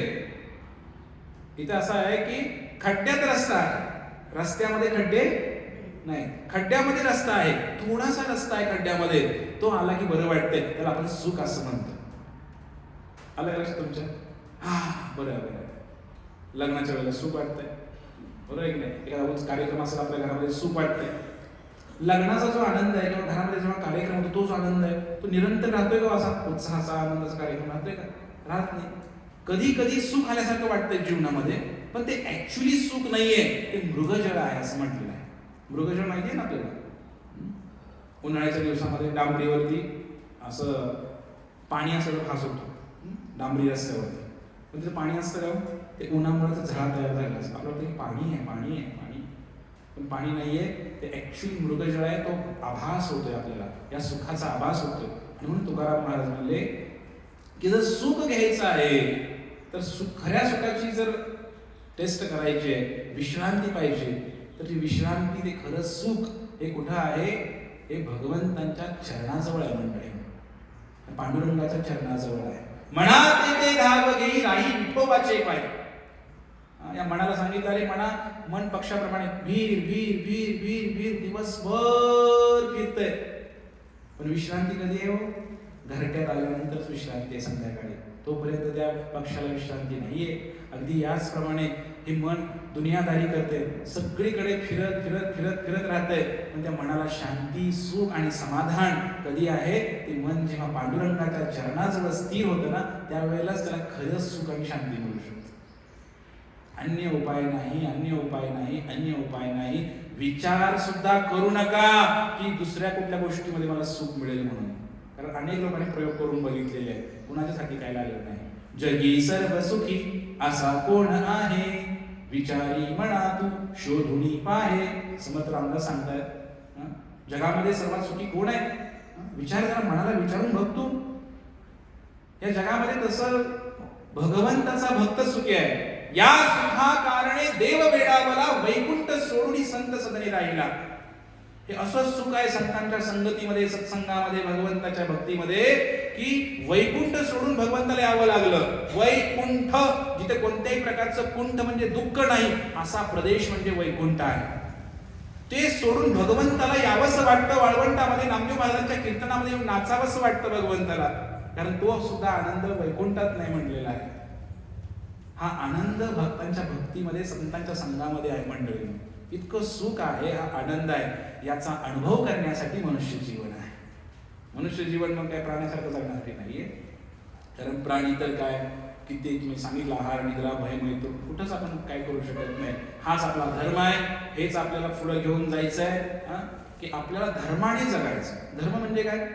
इथे असं आहे की खड्ड्यात रस्ता आहे, रस्त्यामध्ये खड्डे नाही. खड्ड्यामध्ये रस्ता आहे, थोडासा रस्ता आहे खड्ड्यामध्ये, तो आला की बरं वाटतंय, त्याला आपण सुख असं म्हणतो. आलं लक्षात तुमच्या? बरं. लग्नाच्या वेळेला सुख वाटतंय, बरोबर आहे की नाही? एखादा कार्यक्रम असेल आपल्या घरामध्ये, सुख वाटतंय. लग्नाचा जो आनंद आहे किंवा घरामध्ये जेव्हा कार्यक्रम होतो तो जो आनंद आहे, तो निरंतर राहतोय का? असा उत्साहाचा आनंदाचा कार्यक्रम राहतोय का? राहत नाही. कधी सुख आल्यासारखं वाटतंय जीवनामध्ये, पण ते ऍक्च्युली सुख नाहीये, ते मृगजळ आहे असं म्हटलेलं आहे. मृगजळ माहिती आहे ना आपल्याला? उन्हाळ्याच्या दिवसामध्ये डांबरीवरती असं पाणी असं फास होतो डांबरी रस्त्यावरती, पण ते पाणी असतं का ते उन्हामुळे तर झळा तयार झालेला असतं. आपल्याला ते पाणी आहे पाणी आहे पाणी, पण पाणी नाहीये, ते ॲक्च्युअली मृगजळ आहे. तो आभास होतोय आपल्याला, या सुखाचा आभास होतोय. म्हणून तुकाराम महाराज म्हणले की जर सुख घ्यायचं आहे तर खऱ्या सुखाची जर टेस्ट करायची आहे, विश्रांती पाहिजे, तर ती विश्रांती, ते खरं सुख हे कुठं आहे? हे भगवंतांच्या चरणाजवळ आहे मंडळी, पांडुरंगाच्या चरणाजवळ आहे. म्हणा ते धाव घेई राही विठोबाचे पाय. या मनाला सांगितलं, अरे म्हणा, मन पक्षाप्रमाणे भीर भीर भीर भीर भीर दिवसभर फिरतंय, पण विश्रांती कधी आहे हो? घरट्यात आल्यानंतरच विश्रांती आहे संध्याकाळी, तोपर्यंत त्या पक्षाला विश्रांती नाहीये. अगदी याचप्रमाणे हे मन दुनियादारी करते, सगळीकडे फिरत फिरत फिरत फिरत राहतंय, पण त्या मनाला शांती, सुख आणि समाधान कधी आहे? ते मन जेव्हा पांडुरंगाच्या चरणाजवळ स्थिर होतं ना, त्यावेळेलाच त्याला खरंच सुख आणि शांती मिळू शकते. अन्य उपाय नाही, अन्य उपाय नाही, अन्य उपाय नाही. विचार सुद्धा करू नका की दुसऱ्या कुठल्या गोष्टीमध्ये मला सुख मिळेल म्हणून, कारण अनेक लोकांनी प्रयोग करून बघितलेले आहेत, कुणाच्यासाठी काय लागलं नाही. जगी सर्व सुखी असा कोण आहे, विचारी म्हणा तू शोधुनी पाहे. समर्थ रामदास सांगतायत, जगामध्ये सर्वात सुखी कोण आहे? विचार करा, मनाला विचारून बघ तू. या जगामध्ये तसं भगवंताचा भक्त सुखी आहे. या सुखा कारणे देव वेडावला, वैकुंठ सोडून संत सदनी राहिला. हे असं सुख आहे संतांच्या संगतीमध्ये, सत्संगामध्ये, भगवंताच्या भक्तीमध्ये, की वैकुंठ सोडून भगवंताला यावं लागलं. वैकुंठ, जिथे कोणत्याही प्रकारचं कुंठ म्हणजे दुःख नाही, असा प्रदेश म्हणजे वैकुंठ आहे. ते सोडून भगवंताला यावंसं वाटतं. वाळवंटामध्ये नामदेव महाराजांच्या कीर्तनामध्ये येऊन नाचावंसं वाटतं भगवंताला, कारण तो सुद्धा आनंद वैकुंठात नाही म्हणलेला आहे. हा आनंद भक्तांच्या भक्तीमध्ये, संतांच्या संघामध्ये आहे मंडळी. इतकं सुख आहे, हा आनंद आहे, याचा अनुभव करण्यासाठी मनुष्य जीवन आहे. मनुष्य जीवन मग काय प्राण्यासारखं जगण्यासाठी नाहीये, कारण प्राणी तर काय किती तुम्ही सांगितलं, आहार निद्रा भय मिळतो, कुठंच आपण काय करू शकत नाही. हाच आपला धर्म आहे, हेच आपल्याला पुढे घेऊन जायचं आहे, की आपल्याला धर्माने जगायचं. धर्म म्हणजे काय?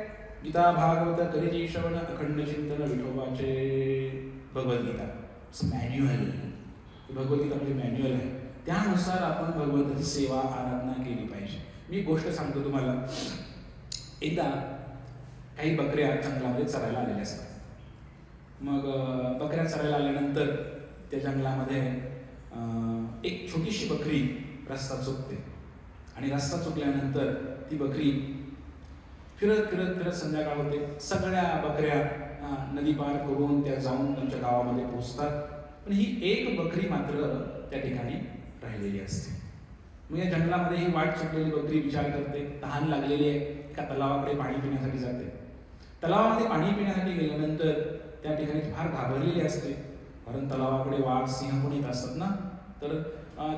गीता भागवत करीची श्रवण अखंड चिंतन विठोबाचे, भगवद्गीता असं मॅन्युअल. भगवद्गीता म्हणजे मॅन्युअल आहे, त्यानुसार आपण भगवंताची सेवा आराधना केली पाहिजे. मी गोष्ट सांगतो तुम्हाला. एकदा काही बकऱ्या जंगलामध्ये चरायला आलेल्या असतात. मग बकऱ्या चरायला आल्यानंतर त्या जंगलामध्ये एक छोटीशी बकरी रस्ता चुकते, आणि रस्ता चुकल्यानंतर ती बकरी फिरत फिरत फिरत संध्याकाळ होते. सगळ्या बकऱ्या नदी पार करून त्या जाऊन त्यांच्या गावामध्ये पोहोचतात, पण ही एक बकरी मात्र त्या ठिकाणी राहिलेली असते. मग या जंगलामध्ये ही वाट चुकलेली बकरी विचार करते, तहान लागलेली आहे, एका तलावाकडे पाणी पिण्यासाठी जाते. तलावामध्ये पाणी पिण्यासाठी गेल्यानंतर त्या ठिकाणी फार घाबरलेली असते, कारण तलावाकडे वाघ सिंह पण येत असतात ना. तर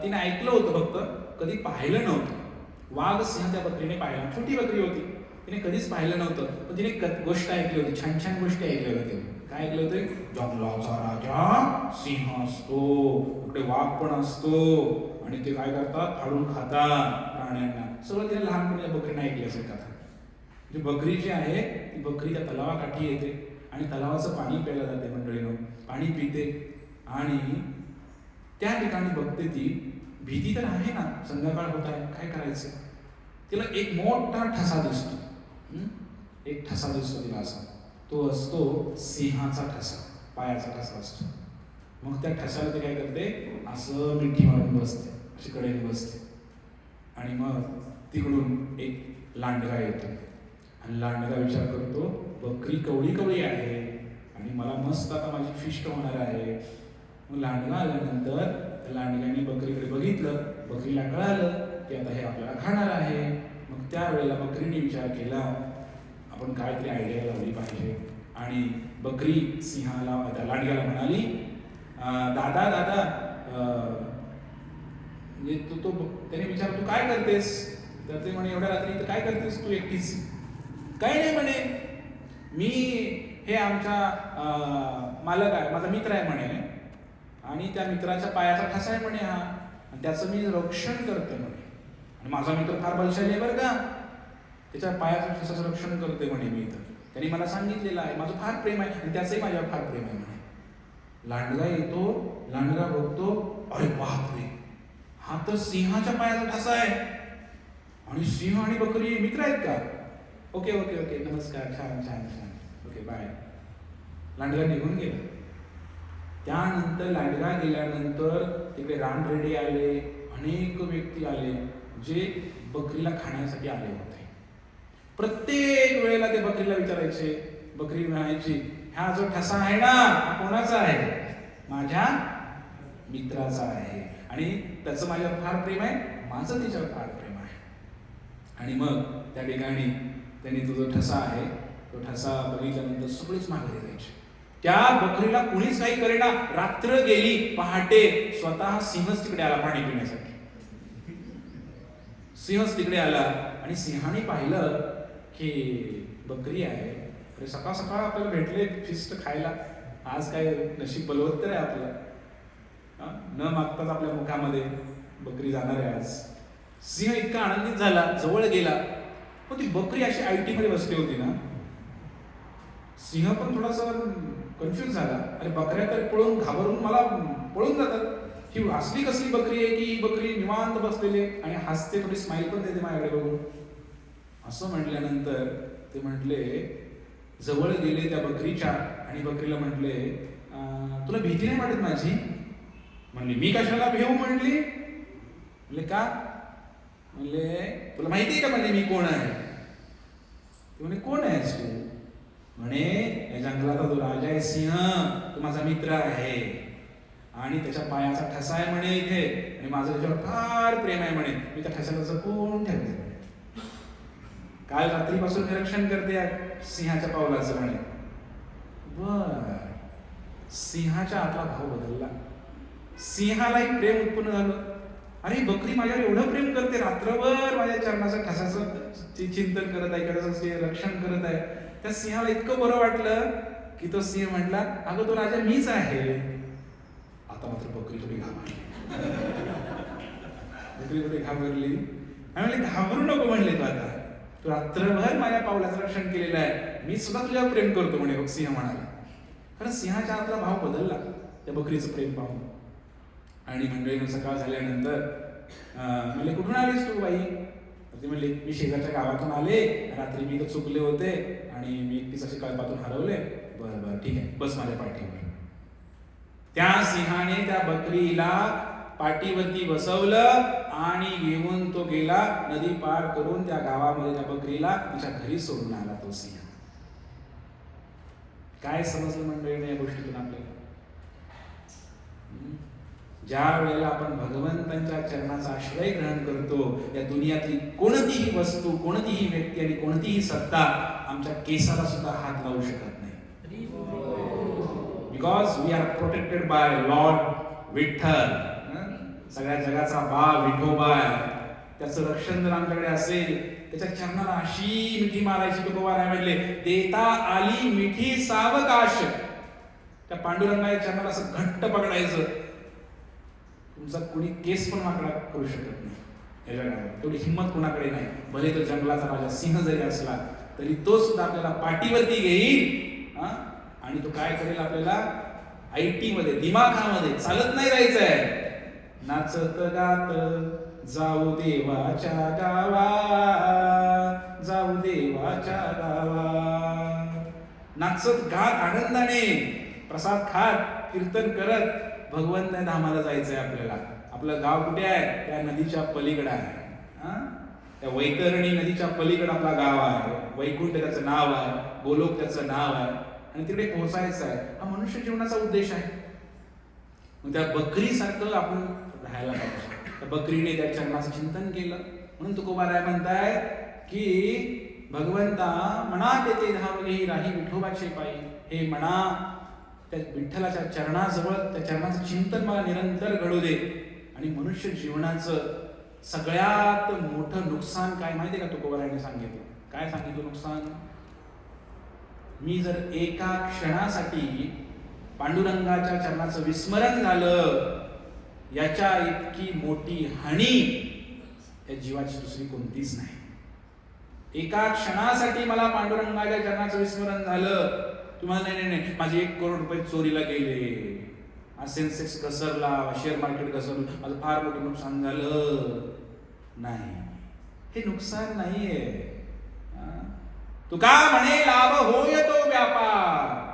तिने ऐकलं होतं, फक्त कधी पाहिलं नव्हतं. वाघ सिंह त्या बकरीने पाहिला. छोटी बकरी होती, तिने कधीच पाहिलं नव्हतं, पण तिने गोष्ट ऐकली होती, छान छान गोष्टी ऐकल्या होत्या. काय ऐकलं होतं? जंगलाचा राजा सिंह असतो, इकडे वाघ पण असतो, आणि ते काय करतात? फाडून खातात प्राण्यांना. सगळं तिने लहानपणी बकरीने ऐकली असेल कथा. जी बकरी जी आहे ती बकरी त्या तलावाकाठी येते आणि तलावाचं पाणी प्यायला जाते मंडळीनं. पाणी पिते आणि त्या ठिकाणी बघते ती, भीती तर आहे ना, संध्याकाळ होत आहे, काय करायचं? तिला एक मोठा ठसा दिसतो. एक ठसा दिसतो तिला असा, तो असतो सिंहाचा ठसा, पायाचा ठसा असतो. मग त्या ठसाला ते काय करते? असं मिठी मारून बसते, अशी कडेने बसते, आणि मग तिकडून एक लांडगा येतो, आणि लांडगा विचार करतो, बकरी कवळी कवळी आहे आणि मला मस्त आता माझी फिष्ट होणार आहे. मग लांडगा आल्यानंतर त्या लांडग्याने बकरीकडे बघितलं, बकरीला कळालं की आता हे आपल्याला खाणार आहे. मग त्यावेळेला बकरीने विचार केला, आपण काहीतरी आयडिया लावली पाहिजे, आणि बकरी सिंहाला, त्या लांडग्याला म्हणाली, दादा दादा, म्हणजे तो त्याने विचारलं, तू काय करतेस? तर ते म्हणे, एवढ्या रात्री काय करतेस तू एकटीच? काही नाही म्हणे, मी हे आमच्या मालक आहे, माझा मित्र आहे म्हणे, आणि त्या मित्राच्या पायाचा ठसा आहे म्हणे हा, आणि त्याचं मी रक्षण करते म्हणे, आणि माझा मित्र फार बलशाली आहे बरं का, त्याच्या पायाचं ठसाचं रक्षण करते म्हणे मी इथं. त्यांनी मला सांगितलेलं आहे, माझं फार प्रेम आहे आणि त्याचंही माझ्यावर फार प्रेम आहे म्हणे. लांडगा येतो, लांडगा बघतो, अरे बापरे, हा तर सिंहाच्या पायाचा ठसा आहे. आणि सिंह आणि बकरी मित्र आहेत का? ओके ओके ओके, नमस्कार, छान छान छान, ओके बाय. लांडगा निघून गेला. त्यानंतर लांडगा गेल्यानंतर तिकडे रानरेडे आले, अनेक व्यक्ती आले जे बकरीला खाण्यासाठी आले होते. प्रत्येक वेळेला ते बकरीला विचारायचे. बकरी म्हणायची, हा जो ठसा आहे ना, हा कोणाचा आहे? माझ्या मित्राचा आहे आणि त्याचं माझ्यावर फार प्रेम आहे, माझं त्याच्यावर फार प्रेम आहे. आणि मग त्या ठिकाणी त्यांनी तो जो ठसा आहे, तो ठसा बघितल्यानंतर सगळेच माघारी जायचे. त्या बकरीला कुणीच काही करेना. रात्र गेली, पहाटे स्वतः सिंहच तिकडे आला पाणी पिण्यासाठी. सिंहच तिकडे आला आणि सिंहाने पाहिलं की बकरी आहे. अरे सकाळ सकाळ आपल्याला भेटले फिस्ट खायला, आज काय नशीब बलवत्तर आहे आपलं, न मागताच आपल्या मुखामध्ये बकरी जाणार आहे आज. सिंह इतका आनंदित झाला, जवळ गेला, पण ती बकरी अशी आयटी मध्ये बसली होती ना. सिंह पण थोडासा कन्फ्युज झाला. अरे बकऱ्या तर पळून घाबरून मला पळून जातात, ही असली कसली बकरी आहे की बकरी निवांत बसलेली आणि हसते, थोडी स्माईल पण देते माझ्याकडे बघून. असं म्हटल्यानंतर ते म्हटले, जवळ गेले त्या बकरीच्या आणि बकरीला म्हटले, तुला भीती नाही वाटत माझी? म्हणली, मी कशाला भेऊ म्हणली? म्हणले का? म्हणले तुला माहिती आहे का म्हणजे मी कोण आहे? ते म्हणे कोण आहेस तू? म्हणे या जंगलाचा जो राजा आहे सिंह, तो माझा मित्र आहे आणि त्याच्या पायाचा ठसा आहे म्हणे इथे आणि माझं त्याच्यावर फार प्रेम आहे म्हणे. मी त्या ठसाला जपून ठेवले. काल रात्रीपासून निरीक्षण करते सिंहाच्या पावलाचं म्हणे. बर, सिंहाच्या आतला भाव बदलला. सिंहालाही प्रेम उत्पन्न झालं. अरे बकरी माझ्यावर एवढं प्रेम करते, रात्रभर माझ्या चरणाचं ठसाचं चिंतन करत आहे, त्याचं रक्षण करत आहे. त्या सिंहाला इतकं बरं वाटलं की तो सिंह म्हटला, अगं तो राजा मीच आहे. आता मात्र बकरी थोडी घाबरली. बकरी थोडी घाबरली आणि म्हणले, घाबरू नको म्हणले, तू आता तू रात्रभर माझ्या पावलाचं रक्षण केलेलं आहे, मी सुद्धा तुझ्यावर प्रेम करतो म्हणे. सिंह म्हणाला. खरं सिंहाच्या आतला भाव बदलला त्या बकरीचं प्रेम पाहून. आणि मंडळीनं सकाळ झाल्यानंतर म्हणले, कुठून आलीस तू बाई? ते म्हणले, मी शेजारच्या गावातून आले, रात्री मी इथं चुकले होते आणि मी एकटीच अशी कळपातून हरवले. बरं बरं ठीक आहे, बस माझ्या पाठीवर. त्या सिंहाने त्या बकरीला पाठीवरती बसवलं आणि घेऊन तो गेला. नदी पार करून त्या गावामध्ये त्या बकरीला तिच्या घरी सोडून आला तो सिंह. काय समजलं मंडळीने या गोष्टीतून आपल्याला? ज्या वेळेला आपण भगवंतांच्या चरणाचा आश्रय ग्रहण करतो, या दुनियातली कोणतीही वस्तू, कोणतीही व्यक्ती आणि कोणतीही सत्ता आमच्या केसाला सुद्धा हात लावू शकत नाही. Because we are protected by Lord Vitthal. सगळ्या जगाचा बा विठोबा आहे. त्याचं रक्षण जर आमच्याकडे असेल, त्याच्या चरणाला अशी मिठी मारायची. तुकोबाराय म्हणले, देता आली मिठी सावकाश. त्या पांडुरंगाच्या चरणाला असं घट्ट पकडायचं, तुमचा कुणी केस पण वाकडा करू शकत नाही या जगामध्ये. तेवढी हिंमत कुणाकडे नाही. भले तो जंगलाचा राजा सिंह जरी असला तरी तो सुद्धा आपल्याला पाठीवरती घेईल आणि तो काय करेल, आपल्याला आयटी मध्ये, दिमाखामध्ये चालत नाही राहायचंय. नाचत गात जाऊ देवाच्या गावा, जाऊ देवाच्या गावा. नाचत गात आनंदाने, प्रसाद खात, कीर्तन करत भगवंत धामाला जायचंय आपल्याला. आपलं गाव कुठे आहे? त्या नदीच्या पलीकडे आहे. त्या वैतरणी नदीच्या पलीकडे आपला गाव आहे. वैकुंठ त्याचं नाव आहे, गोलोक त्याचं नाव आहे आणि तिकडे पोहोचायचं आहे. हा मनुष्य जीवनाचा उद्देश आहे. त्या बकरीसारखं आपण राहायला पाहिजे. त्या बकरीने त्या चरणाचं चिंतन केलं. म्हणून तुकोबाराय म्हणताय की भगवंता म्हणा तेथे धावली राही विठोबाचे पायी. हे म्हणा, त्या विठ्ठलाच्या चरणाजवळ त्या चरणाचं चिंतन मला निरंतर घडू दे. आणि मनुष्य जीवनाचं सगळ्यात मोठं नुकसान काय माहिती आहे का? तुकोबारायने सांगितलं. काय सांगितलं नुकसान? मी जर एका क्षणासाठी पांडुरंगाच्या चरणाचं विस्मरण झालं, याच्या इतकी मोठी हानी या जीवाची दुसरी कोणतीच नाही. एका क्षणासाठी मला पांडुरंगाच्या चरणाचं विस्मरण झालं. तुम्हाला नाही नाही माझे 1 करोड रुपये चोरीला गेले, सेन्सेक्स घसरला, शेअर मार्केट घसरलं, माझं फार मोठं नुकसान झालं. नाही, हे नुकसान नाहीये. तुका म्हणे लाभ होय तो व्यापार.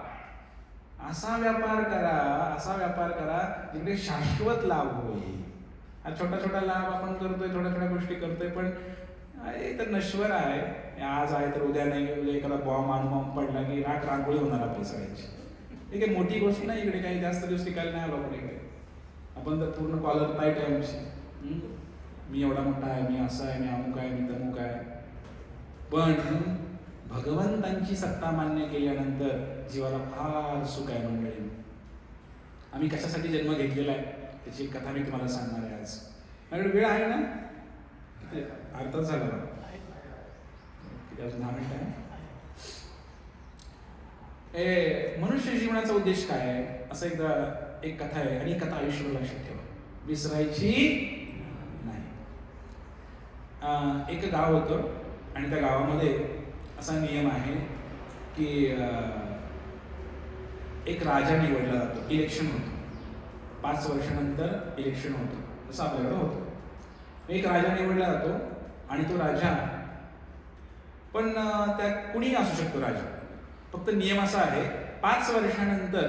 असा व्यापार करा, असा व्यापार करा जिकडे शाश्वत लाभ होईल. हा छोटा छोटा लाभ आपण करतोय, थोड्या थोड्या गोष्टी करतोय, पण तर नश्वर आहे. आज आहे तर उद्या नाही. उद्या एखादा बॉम्ब पडला की राख रांगोळी होणार आपली सगळ्याची. हे काही मोठी गोष्ट नाही. इकडे काही जास्त दिवस टिकायला नाही आलो आपण इकडे. आपण तर पूर्ण कॉलर टाईट आहे आमची. मी एवढा मोठा आहे, मी असा आहे, मी अमुक आहे, मी तमुक आहे. पण भगवंतांची सत्ता मान्य केल्यानंतर जीवाला फार सुख आहे मंडळी. आम्ही कशासाठी जन्म घेतलेला आहे त्याची एक कथा मी तुम्हाला सांगणार आहे आज. माझ्याकडे वेळ आहे ना? अर्धाच झाला किती, अजून 10 मिनिटं आहे. मनुष्य जीवनाचा उद्देश काय आहे असं एक कथा आहे, आणि कथा आयुष्यभर लक्षात ठेवा, विसरायची नाही. एक गाव होतं आणि त्या गावामध्ये असा नियम आहे की एक राजा निवडला जातो. इलेक्शन होतं, 5 वर्षानंतर इलेक्शन होतं, जसं आपल्याकडे होतं. एक राजा निवडला जातो आणि तो राजा पण त्यात कुणीही असू शकतो राजा. फक्त नियम असा आहे 5 वर्षानंतर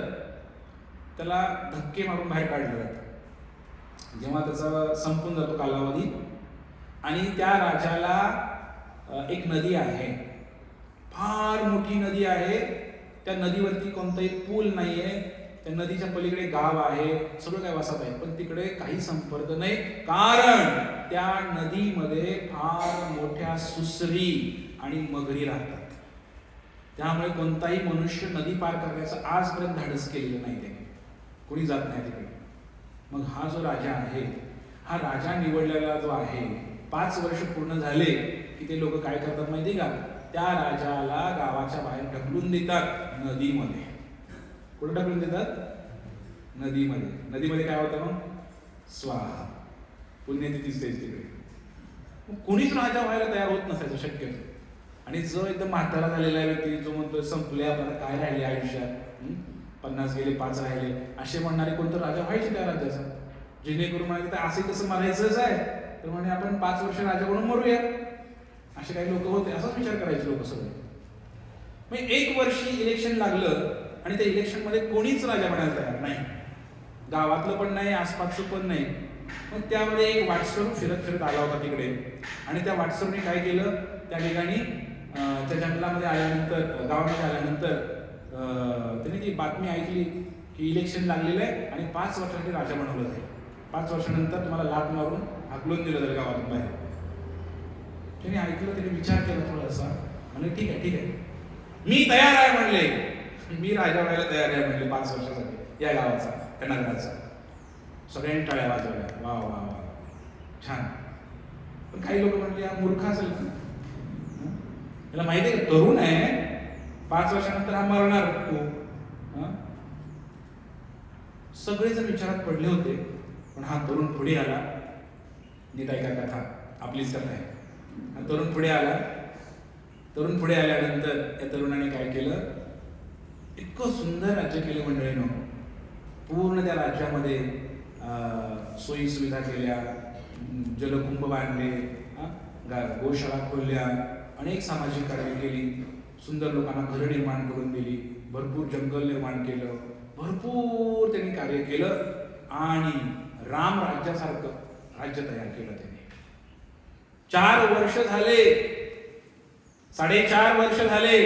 त्याला धक्के मारून बाहेर काढलं जातं. जेव्हा त्याचा संपून जातो कालावधी आणि त्या राजाला एक नदी आहे, फार मोठी नदी आहे. त्या नदीवरती कोणताही पूल नाहीये, त्या नदीच्या पलीकडे गाव आहे, सगळं काय वसत आहे, पण तिकडे काही संपर्क नाही, कारण त्या नदीमध्ये फार मोठ्या सुसरी आणि मगरी राहतात. त्यामुळे कोणताही मनुष्य नदी पार करण्याचं आजपर्यंत धाडस केलेलं नाही, त्याने कोणी जात नाही तिकडे. मग हा जो राजा आहे, हा राजा निवडलेला जो आहे, 5 वर्ष पूर्ण झाले की ते लोक काय करतात माहिती का, त्या राजाला गावाच्या बाहेर ढकलून देतात नदीमध्ये. कुठं ढकलून देतात? नदीमध्ये. नदीमध्ये काय होतं मग? स्वाहा, पुण्यतिथीच तिकडे. मग कुणीच राजा व्हायला तयार होत नसायचं शक्यतो. आणि जो एकदम म्हातारा झालेला व्यक्ती जो म्हणतो संपले, आपल्याला काय राहिले आयुष्यात, 50 गेले 5 राहिले, असे म्हणणारे कोणतं राजा व्हायचे त्या राज्याचा. जेणेकरून म्हणाले असे कसं मरायचंच आहे, तर म्हणे आपण 5 वर्ष राजा म्हणून मरूया. असे काही लोक होते, असाच विचार करायचे लोक सगळे. मग 1 वर्षी इलेक्शन लागलं आणि त्या इलेक्शन मध्ये कोणीच राजा बनायला तयार नाही, गावातलं पण नाही, आसपासचं पण नाही. मग त्यामध्ये एक वाटसरू फिरत फिरत आला होता तिकडे, आणि त्या वाटसरूने काय केलं, त्या ठिकाणी त्या जंगलामध्ये आल्यानंतर, गावामध्ये आल्यानंतर त्याने ती बातमी ऐकली की इलेक्शन लागलेलं आहे आणि 5 वर्षासाठी राजा बनवलं जाईल. 5 वर्षानंतर तुम्हाला लाट मारून हाकलून दिलं जाईल गावातून बाहेर. त्याने ऐकलं, त्याने विचार केला थोडासा, म्हणजे ठीक आहे ठीक आहे, मी तयार आहे म्हणले, मी राजा व्हायला तयार आहे म्हणले 5 वर्षासाठी या गावाचा, त्या नगराचा. सगळ्यांनी टाळ्या वाजवल्या, वा वा वा छान. पण काही लोक म्हणले हा मूर्ख असेल ना, त्याला माहिती आहे तरुण आहे, 5 वर्षानंतर हा मरणार तू. सगळेजण विचारात पडले होते. पण हा तरुण पुढे आला. नीट ऐका कथा, आपलीच कथा आहे. हा तरुण पुढे आला. तरुण पुढे आल्यानंतर त्या तरुणाने काय केलं, इतकं सुंदर राज्य केलं मंडळीनं. पूर्ण त्या राज्यामध्ये सोयी सुविधा केल्या, जलकुंभ बांधले, गोशाळा खोलल्या, अनेक सामाजिक कार्य केली, सुंदर लोकांना घरं निर्माण करून दिली, भरपूर जंगल निर्माण केलं, भरपूर त्यांनी कार्य केलं आणि राम राज्यासारखं राज्य तयार केलं त्यांनी. 4 वर्ष झाले, 4.5 वर्ष झाले,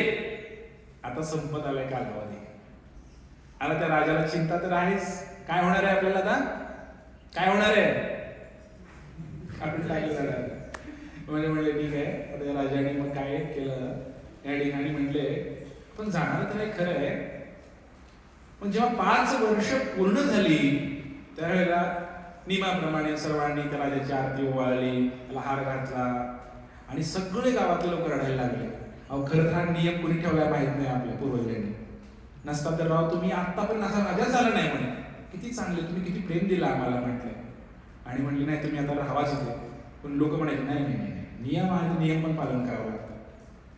आता संपत आलाय कालावधी. आता त्या राजाला चिंता तर आहेच, काय होणार आहे आपल्याला, आता काय होणार आहे आपण काय केलं. म्हणले ठीक आहे. आता या राजाने मग काय केलं, या ठिकाणी म्हणले पण जाणार तर हे खरं आहे, पण जेव्हा 5 वर्ष पूर्ण झाली त्यावेळेला नियमाप्रमाणे सर्वांनी त्या राजाची आरती ओवाळली, त्याला हार घातला आणि सगळे गावातले लोक रडायला लागले. अहो खरं तर हा नियम कोणी ठेवला माहित नाही आपल्या पूर्वजांनी. नसता तर राव तुम्ही आता पण असा राजा झाला नाही म्हणे, किती चांगले, तुम्ही किती प्रेम दिला आम्हाला म्हटलंय. आणि म्हणले नाही तुम्ही आता राहावाच इथे. पण लोक म्हणायचे नाही नाही नाही, नियम आहे, नियम पण पालन करावं लागतं.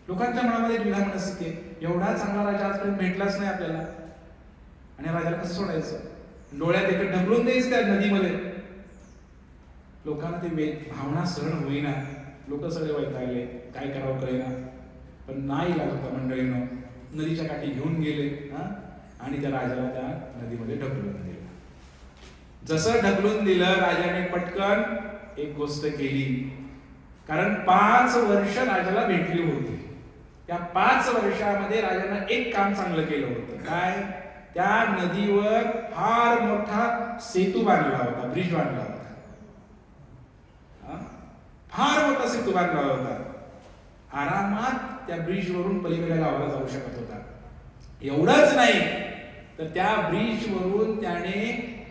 लोकांच्या मनामध्ये द्विधा मनस्थिती आहे. एवढा चांगला राजा आजपर्यंत भेटलाच नाही आपल्याला, आणि राजाला कसं सोडायचं? डोळ्यात एक ढकलून द्यायचं त्या नदीमध्ये. लोकांना ते भावना सहन होईना, लोक सगळे वैतागले, काय करावं कळेना. पण नाही लागत होता मंडळीनं, नदीच्या काठी घेऊन गेले आणि त्या राजाला त्या नदीमध्ये ढकलून दिलं. जसं ढकलून दिलं, राजाने पटकन एक गोष्ट केली. कारण 5 वर्ष राजाला भेटली होती. त्या 5 वर्षामध्ये राजानं एक काम चांगलं केलं होतं. काय? त्या नदीवर फार मोठा सेतू बांधला होता, ब्रिज बांधला होता. फार मोठा सेतू बांधला होता. आरामात त्या ब्रिज वरून पलीकडल्या गावाला जाऊ शकत होता. एवढंच नाही तर त्या ब्रिज वरून त्याने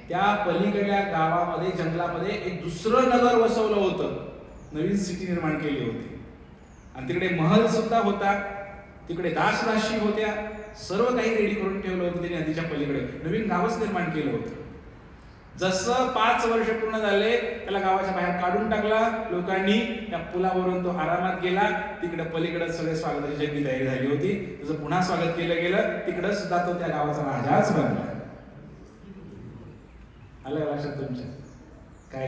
त्या पलीकडल्या गावामध्ये, जंगलामध्ये एक दुसरं नगर वसवलं होतं, नवीन सिटी निर्माण केली होती. आणि तिकडे महल सुद्धा होता, तिकडे दासदासी होत्या, सर्व काही रेडी करून ठेवलं होतं. त्याने नदीच्या पलीकडे नवीन गावच निर्माण केलं होतं. जसं 5 वर्ष पूर्ण झाले, त्याला गावाच्या बाहेर काढून टाकला लोकांनी. त्या पुलावरून तो आरामात गेला. तिकडे पलीकडे सगळे स्वागताची जंगी तयारी झाली होती. त्याचं पुन्हा स्वागत केलं गेलं. तिकडे सुद्धा तो त्या गावाचा राजाच बनला. आलं लक्षात तुमच्या? काय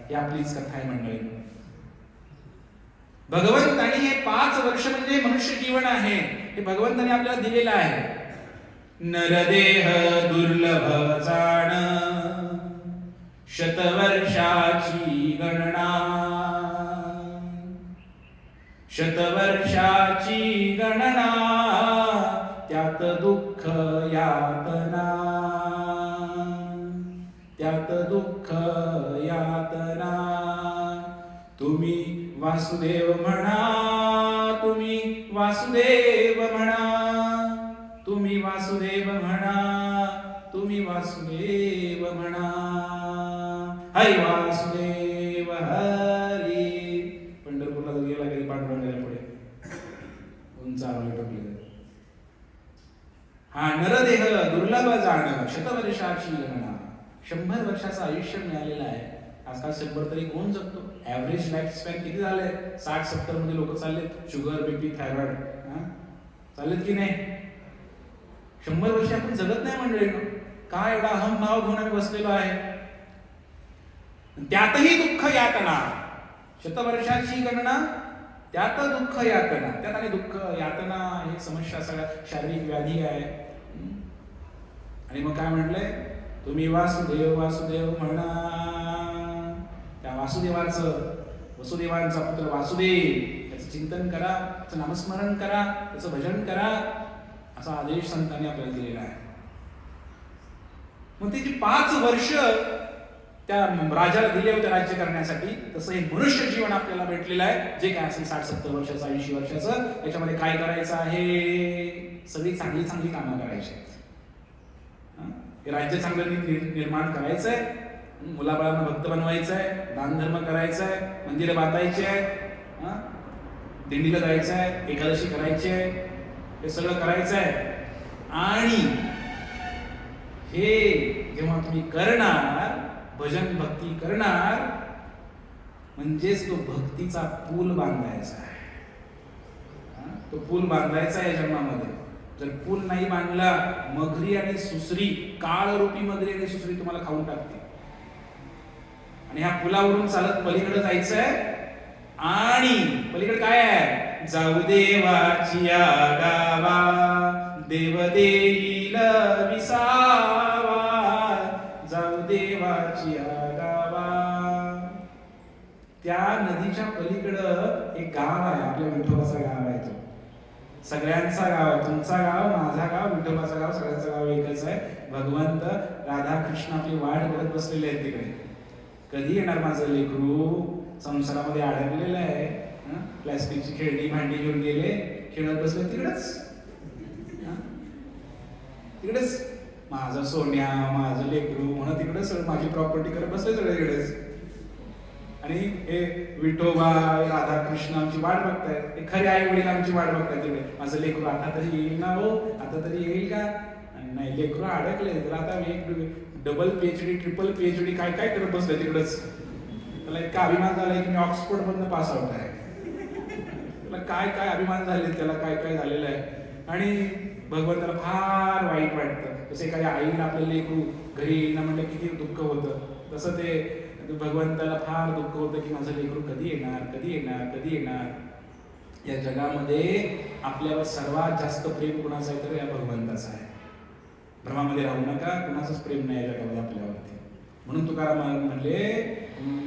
ही आपलीच कथा आहे मंडळी. भगवंतानी हे 5 वर्ष म्हणजे मनुष्य जीवन आहे, हे भगवंतानी आपल्याला दिलेलं आहे. नरदेह दुर्लभ जाण, शतवर्षाची गणना, शतवर्षाची गणना, त्यात दुःख यातना, त्यात दुःख यातना. तुम्ही वासुदेव म्हणा, तुम्ही वासुदेव म्हणा, तुम्ही वासुदेव म्हणा, तुम्ही वासुदेव म्हणा. हरी वासुदेव हरी. पंढरपूरला गेला कधी पांडुरंगाच्या पुढे उंच आरोग्य टोपले. हा नरदेह दुर्लभ जाण, शतवर्षाची गणना. 100 वर्षाचं आयुष्य मिळालेलं आहे. आजकाल 100 तरी कोण जगतो? ऍव्हरेज लाईफ स्पॅन किती झालंय? 60-70 मध्ये लोक चाललेत. शुगर, बीपी, थायरॉइड चाललेत की नाही? 100 वर्ष आपण जगत नाही मंडळींनो. काय एवढा अहंभाव घेऊन आम्ही बसलेलो आहे. त्यातही दुःख यातना. शतवर्षाची गणना, त्यात दुःख यातना. त्यात आणि दुःख यातना ही समस्या, सगळ्या शारीरिक व्याधी आहे. आणि मग काय म्हटलंय? तुम्ही वासुदेव वासुदेव म्हणा. त्या वासुदेवाचं, वसुदेवांचा पुत्र वासुदेव, त्याचं चिंतन करा, त्याचं नामस्मरण करा, त्याचं भजन करा, असा आदेश संतांनी आपल्याला दिलेला आहे. मग त्याची 5 वर्ष त्या राजाला दिले होते राज्य करण्यासाठी. तसं हे मनुष्य जीवन आपल्याला भेटलेलं आहे. जे काय असेल 60-70 वर्षाचं, 80 वर्षाचं, त्याच्यामध्ये काय करायचं आहे? सगळी चांगली चांगली कामं करायची. हे राज्य चांगलं निर्माण करायचंय, मुलाबाळांना भक्त बनवायचंय, दान धर्म करायचंय, मंदिरं बांधायची आहे, दिंडीला जायचंय, एकादशी करायची आहे, हे सगळं करायचंय. आणि हे जेव्हा तुम्ही करणार, भजन भक्ती करणार, म्हणजेच तो भक्तीचा पूल बांधायचा आहे. तो पूल बांधायचा आहे जन्मामध्ये. जर पूल नाही बांधला, मगरी आणि सुसरी, काळरूपी मगरी आणि सुसरी तुम्हाला खाऊन टाकते. आणि ह्या पुलावरून चालत पलीकडे जायचंय. आणि पलीकडे काय आहे? जाऊ देवाची या गावा, देव देईल विसावा. जाऊ देवाची या गावा. त्या नदीच्या पलीकडं एक गाव आहे, आपल्या विठोबाचं गाव आहे. तो सगळ्यांचा गाव आहे. तुमचा गाव, माझा गाव, विठोबाचं गाव, सगळ्यांचं गाव एकच आहे. भगवंत राधा कृष्ण आपली वाट बघत बसलेले आहेत तिकडे. कधी येणार माझं लेकरू? संसारामध्ये अडकलेलं आहे. प्लॅस्टिकची खेळणी भांडी घेऊन गेले, खेळत बसले तिकडेच. तिकडेच माझं सोन्या, माझं लेकरू म्हणून तिकडेच सगळं माझी प्रॉपर्टी करत बसले सगळे तिकडेच. आणि हे विठोबा, राधा कृष्ण आमची वाट बघतायत. हे खरे आई वडील आमची वाट बघतायत तिकडे. माझं लेकरू आता तरी येईल ना हो, आता तरी येईल का? नाही, लेकरू अडकले. तर आता एक डबल PhD, ट्रिपल PhD काय काय करत बसले तिकडेच. त्याला इतका अभिमान झालाय की मी ऑक्सफोर्ड मधनं पास आउट आहे. त्याला काय काय अभिमान झाले, त्याला काय काय झालेलं आहे. आणि भगवंताला फार वाईट वाटतं. जसं एखाद्या आईला आपलं लेकरू घरी येणं म्हणजे किती दुःख होतं, तसं ते भगवंताला फार दुःख होतं की माझं लेकरू कधी येणार, कधी येणार, कधी येणार. या जगामध्ये आपल्यावर सर्वात जास्त प्रेम कुणाचं आहे तर या भगवंताचं आहे. भ्रमामध्ये राहू नका, कुणाचंच प्रेम नाही या जगामध्ये आपल्यावरती. म्हणून तुकाराम म्हणले,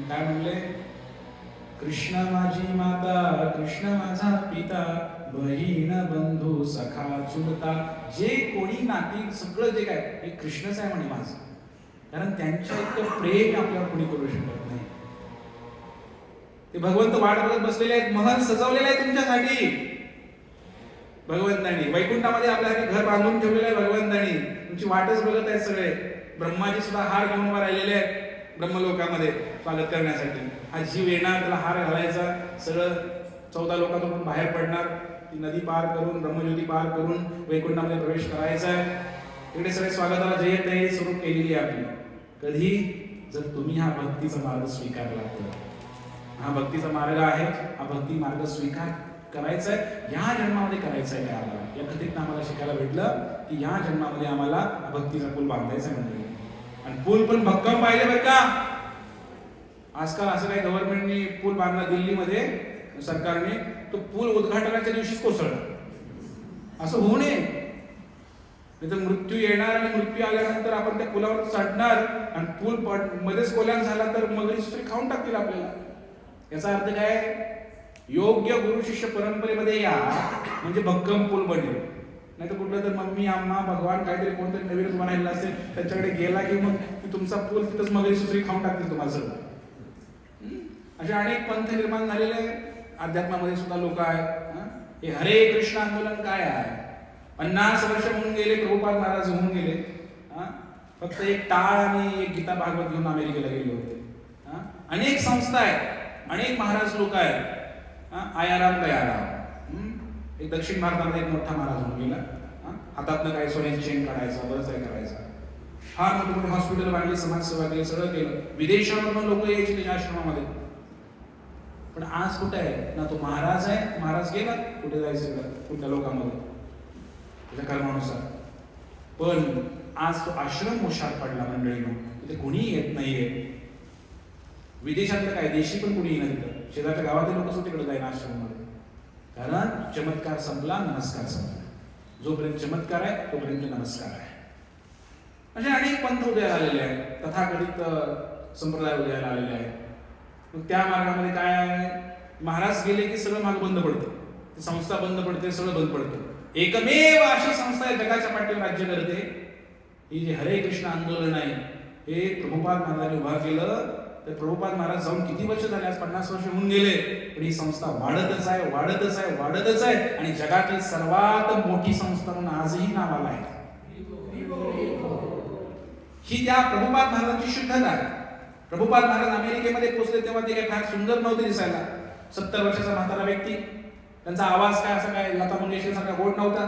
काय म्हणले, कृष्ण माझी माता, कृष्ण माझा पिता, बहीण बंधू सखा चुलता. जे कोणी नाती सगळं जे काय हे कृष्णच आहे म्हणे माझं. कारण त्यांच्या इतकं प्रेम आपल्यावर कोणी करू शकत नाही. ते भगवंत वाट बघत बसलेले आहेत, महल सजवलेला आहे तुमच्यासाठी भगवंतांनी. वैकुंठामध्ये आपल्यासाठी घर बांधून ठेवलेलं आहे भगवंतांनी. तुमची वाटच बघत आहेत सगळे. ब्रह्माजी सुद्धा हार घेऊन उभा राहिलेले आहेत ब्रह्मलोकामध्ये स्वागत करण्यासाठी. हा जीव येणार, त्याला हार घालायचा, सगळं 14 लोकातून बाहेर पडणार, ती नदी पार करून, ब्रह्मज्योती पार करून वैकुंठामध्ये प्रवेश करायचा आहे. इकडे सगळे स्वागताला जय तयारी सुरू केलेली आहे आपली. कधी जर तुम्ही हा भक्तीचा मार्ग स्वीकारला तर. हा भक्तीचा मार्ग आहे, हा भक्ती मार्ग स्वीकार करायचा आहे, या जन्मामध्ये करायचा आहे. आम्हाला या कथेत आम्हाला शिकायला भेटलं की या जन्मामध्ये आम्हाला भक्तीचा पूल बांधायचा म्हणजे. आणि पूल पण भक्कम पाहिजे बरं का. आजकाल असं काही गव्हर्नमेंटने पूल बांधला दिल्लीमध्ये, सरकारने, तो पूल उद्घाटनाच्या दिवशीच कोसळला. असं होऊ नये. तर मृत्यू येणार आणि मृत्यू आल्यानंतर आपण त्या पुलावर चढणार आणि पूल मध्येच कोल्यान झाला तर मगरी खाऊन टाकतील आपल्याला. याचा अर्थ काय, योग्य गुरु शिष्य परंपरेमध्ये या म्हणजे भक्कम पूल बनेल. नाही तर कुठलं तर मम्मी आम्हा भगवान काहीतरी कोणतरी नवीन बनायला असेल त्याच्याकडे गेला की मग तुमचा पूल तिथंच मगरी सुसरी खाऊन टाकतील तुम्हाला सगळं. असे अनेक पंथ निर्माण झालेले अध्यात्मामध्ये सुद्धा लोक आहेत. हे हरे कृष्ण आंदोलन काय आहे, 50 वर्ष होऊन गेले, प्रभुपाद महाराज होऊन गेले. फक्त एक टाळ आणि एक गीता भागवत घेऊन अमेरिकेला गेले होते. अनेक संस्था आहेत, अनेक महाराज लोक आहेत. आयाराम गयाराम, एक दक्षिण भारतामध्ये एक मोठा महाराज होऊन गेला. हातातनं काय सोन्याची चेन काढायचा, बरंच काय करायचा. फार मोठे मोठे हॉस्पिटल बांधले, समाजसेवा केली, सगळं केलं. विदेशावरून लोक यायचे त्याच्या आश्रमामध्ये. पण आज कुठे आहे ना, तो महाराज आहे, महाराज गेला कुठे जायचं, कुठल्या लोकांमध्ये त्याच्या कर्मानुसार. पण आज तो आश्रम मोशात पडला मंडळीनं, तिथे कोणीही येत नाहीये. विदेशातलं काय, देशी पण कोणी येणार तिथं. शेजारच्या गावातील लोक सुद्धा तिकडे जाईन आश्रमामध्ये. कारण चमत्कार संपला, नमस्कार संपला. जोपर्यंत चमत्कार आहे तोपर्यंत नमस्कार आहे. असे अनेक पंथ उदयाला आलेले आहेत, तथाकथित संप्रदाय उदयाला आलेले आहेत. मग त्या मार्गामध्ये काय आहे, महाराज गेले की सगळं मार्ग बंद पडतं, संस्था बंद पडते, सगळं बंद पडतं. एकमेव अशी संस्था आहे जगाच्या पाठीवर राज्य करते, ही जे हरे कृष्ण आंदोलन आहे, हे प्रभुपाद महाराजांनी उभा केलं. तर प्रभुपाद महाराज जाऊन किती वर्ष झाले, आज 50 वर्ष होऊन गेले, पण ही संस्था वाढतच आहे, वाढतच आहे, वाढतच आहे. आणि जगातली सर्वात मोठी संस्था म्हणून आजही नावाला आहे. ही त्या प्रभुपाद महाराजांची शुद्धता आहे. प्रभुपाद महाराज अमेरिकेमध्ये पोहोचले तेव्हा ते काही फार सुंदर नव्हते दिसायला. 70 वर्षाचा म्हातारा व्यक्ती, त्यांचा आवाज काय असा काय लता मंगेशकर सारखा गोड नव्हता,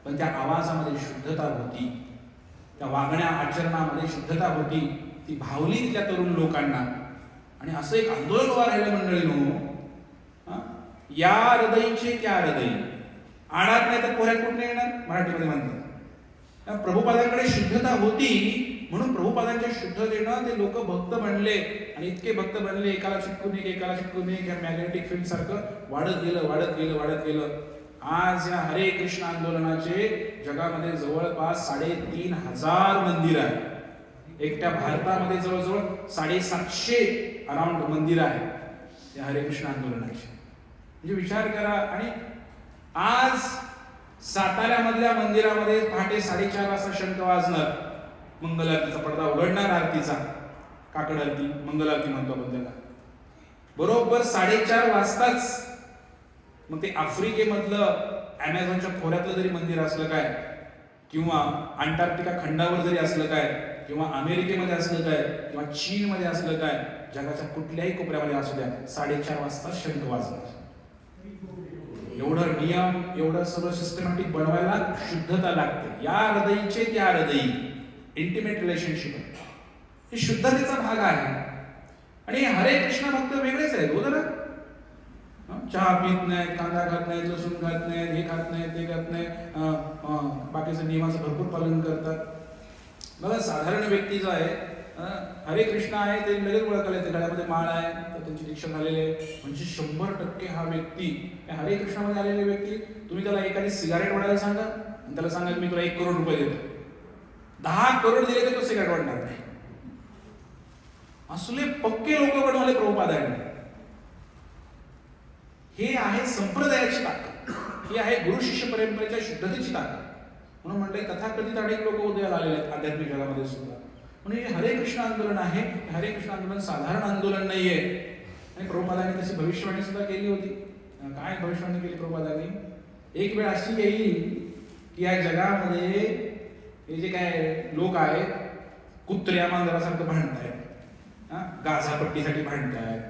पण त्या आवाजामध्ये शुद्धता होती, त्या वागण्या आचरणामध्ये शुद्धता होती. ती भावली तिथल्या तरुण लोकांना. आणि असं एक आंदोलन उभा राहिलं मंडळीनो, या हृदयीचे त्या हृदयी. आडात नाही तर पोह्यात कुठे येणार, मराठीमध्ये म्हणतात. प्रभुपादांकडे शुद्धता होती म्हणून प्रभुपादांच्या शुद्धतेनं ते लोक भक्त बनले. आणि इतके भक्त बनले, एकाला चिटकून एक, एकाला चिटकून एक, मॅग्नेटिक फील्ड सारखं वाढत गेलं, वाढत गेलं, वाढत गेलं. आज या हरे कृष्ण आंदोलनाचे जगामध्ये जवळपास 3,500 मंदिर आहेत. एकट्या भारतामध्ये जवळजवळ 750 अराउंड मंदिर आहे या हरे कृष्ण आंदोलनाचे. म्हणजे विचार करा. आणि आज साताऱ्यामधल्या मंदिरामध्ये पहाटे 4:30 वाजता शंख वाजणार, मंगल आरतीचा पडदा उघडणार, आरतीचा काकड आरती, मंगल आरती म्हणतो आपण त्याला. बरोबर 4:30 वाजताच मग ते आफ्रिकेमधलं अमेझॉनच्या खोऱ्यातलं जरी मंदिर असलं काय, किंवा अंटार्क्टिका खंडावर जरी असलं काय, किंवा अमेरिकेमध्ये असलं काय, किंवा चीनमध्ये असलं काय, जगाच्या कुठल्याही कोपऱ्यामध्ये असू द्या, 4:30 वाजता शंख वाजणार. एवढं नियम, एवढं सगळं सिस्टमॅटिक बनवायला शुद्धता लागते. या हृदयीचे त्या हृदयी इंटिमेट रिलेशनशिप आहे, हे शुद्धतेचा भाग आहे. आणि हरे कृष्ण भक्त वेगळेच आहेत. हो जरा चहा पीत नाहीत, कांदा खात नाहीत, लसूण खात नाहीत, हे खात नाहीत, ते खात नाही, बाकीचं नियमाचं भरपूर पालन करतात. बघा साधारण व्यक्ती जो आहे हरे कृष्ण आहे ते लगेच ओळखायला येते, गळ्यामध्ये माळ आहे तर त्यांची दीक्षा झालेली आहे, म्हणजे 100% हा व्यक्ती हरे कृष्णामध्ये आलेले व्यक्ती. तुम्ही त्याला एखादी सिगारेट वाढायला सांगा आणि त्याला सांगा मी तुला 1 करोड रुपये देतो, 10 करोड दिले तर तो सिगारेट वाढणार नाही. असले पक्के लोक बनवले प्रभुपादांनी. हे आहे संप्रदायाची ताकद, ही आहे गुरु शिष्य परंपरेच्या शुद्धतेची ताकद. म्हणून म्हणले तथाकथित अनेक लोक उदयाला आलेले आहेत आध्यात्मिक जगामध्ये सुद्धा. म्हणजे हे हरे कृष्ण आंदोलन आहे, हरे कृष्ण आंदोलन साधारण आंदोलन नाहीये. आणि प्रभुपादांनी तशी भविष्यवाणी सुद्धा केली होती. काय भविष्यवाणी केली प्रभुपादांनी? एक वेळ अशी येईल की या जगामध्ये हे जे काय लोक आहेत कुत्र्या मांजरासारखं भांडतायत, गाझापट्टीसाठी भांडतायत.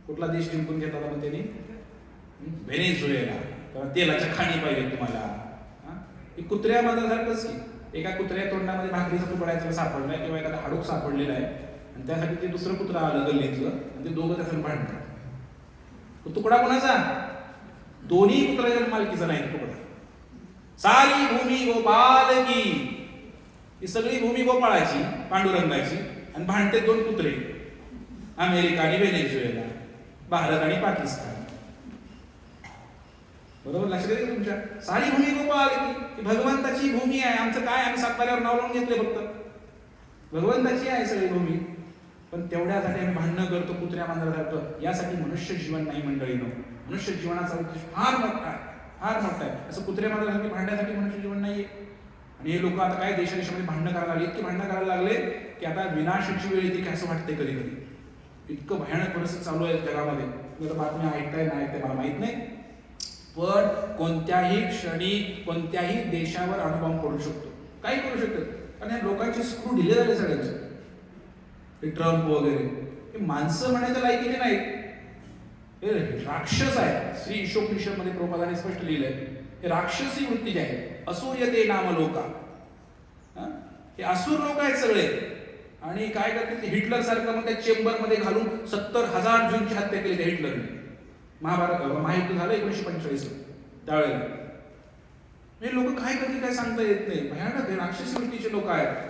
कुठला देश जिंकून घेतला मग त्यांनी? व्हेनेझुएला. तेलाच्या खाणी पाहिजे तुम्हाला. कुत्र्या मांजरासारखंच की एका कुत्र्या तोंडामध्ये भाकरीचा तुकडा त्याला सापडलाय किंवा एखादा हाडूक सापडलेला आहे आणि त्यासाठी ते दुसरं कुत्रं आलं गल्लीतलं आणि ते दोघं त्यासाठी भांडतात. तो तुकडा कोणाचा? दोन्ही कुत्र्याच्या मालकीचा नाही तुकडा. सारी भूमी गोपाल की, ही सगळी भूमी गोपाळाची, पांडुरंगाची, आणि भांडते 2 कुत्रे, अमेरिका आणि व्हेनेझुएला, भारत आणि पाकिस्तान. बरोबर लक्षात येते तुमच्या? सारी भूमी गोपाल की भगवंताची भूमी आहे. आमचं काय, आम्ही सातबाऱ्यावर नाव लावून घेतले फक्त. भगवंताची आहे सगळी भूमी, पण तेवढ्यासाठी आम्ही भांडणं करतो कुत्र्या मांजरासारखं. यासाठी मनुष्य जीवन नाही मंडळीनो. मनुष्य जीवनाचा उद्देश फार मोठा आहे, फार मोठा आहे. असं कुत्र्या मांजरासारखी भांडण्यासाठी मनुष्य जीवन नाहीये. आणि हे लोक आता काय देशादेशामध्ये भांडणं करायला लागले, इतके भांडणं करायला लागले की आता विनाशाची वेळ येते की असं वाटते कधी कधी. इतकं भयानक परिस्थिती चालू आहे जगामध्ये. तुम्ही बातम्या ऐकताय नाही ऐकताय मला माहित नाही, पण कोणत्याही क्षणी कोणत्याही देशावर अणुबॉम्ब पडू शकतो, काही करू शकतो. कारण या लोकांचे स्क्रू ढिले झाले सगळ्यांचे. हे ट्रम्प वगैरे हे माणसं म्हणायच्या लायकीचे नाहीत, हे राक्षस आहे. श्री ईशोपनिषदमध्ये प्रभुपादांनी स्पष्ट लिहिलंय, हे राक्षसी वृत्तीचे आहेत. असूर्यते नाम लोका, हे असुर लोक आहेत सगळे. आणि काय करते हिटलर सारखं मग त्या चेंबरमध्ये घालून 70,000 जूनची हत्या केली त्या हिटलरने. महायुद्ध झालं 1945 त्यावेळेला. हे लोक काय करतील काय सांगता येत नाही. भयानक हे राक्षसी वृत्तीचे लोक आहेत.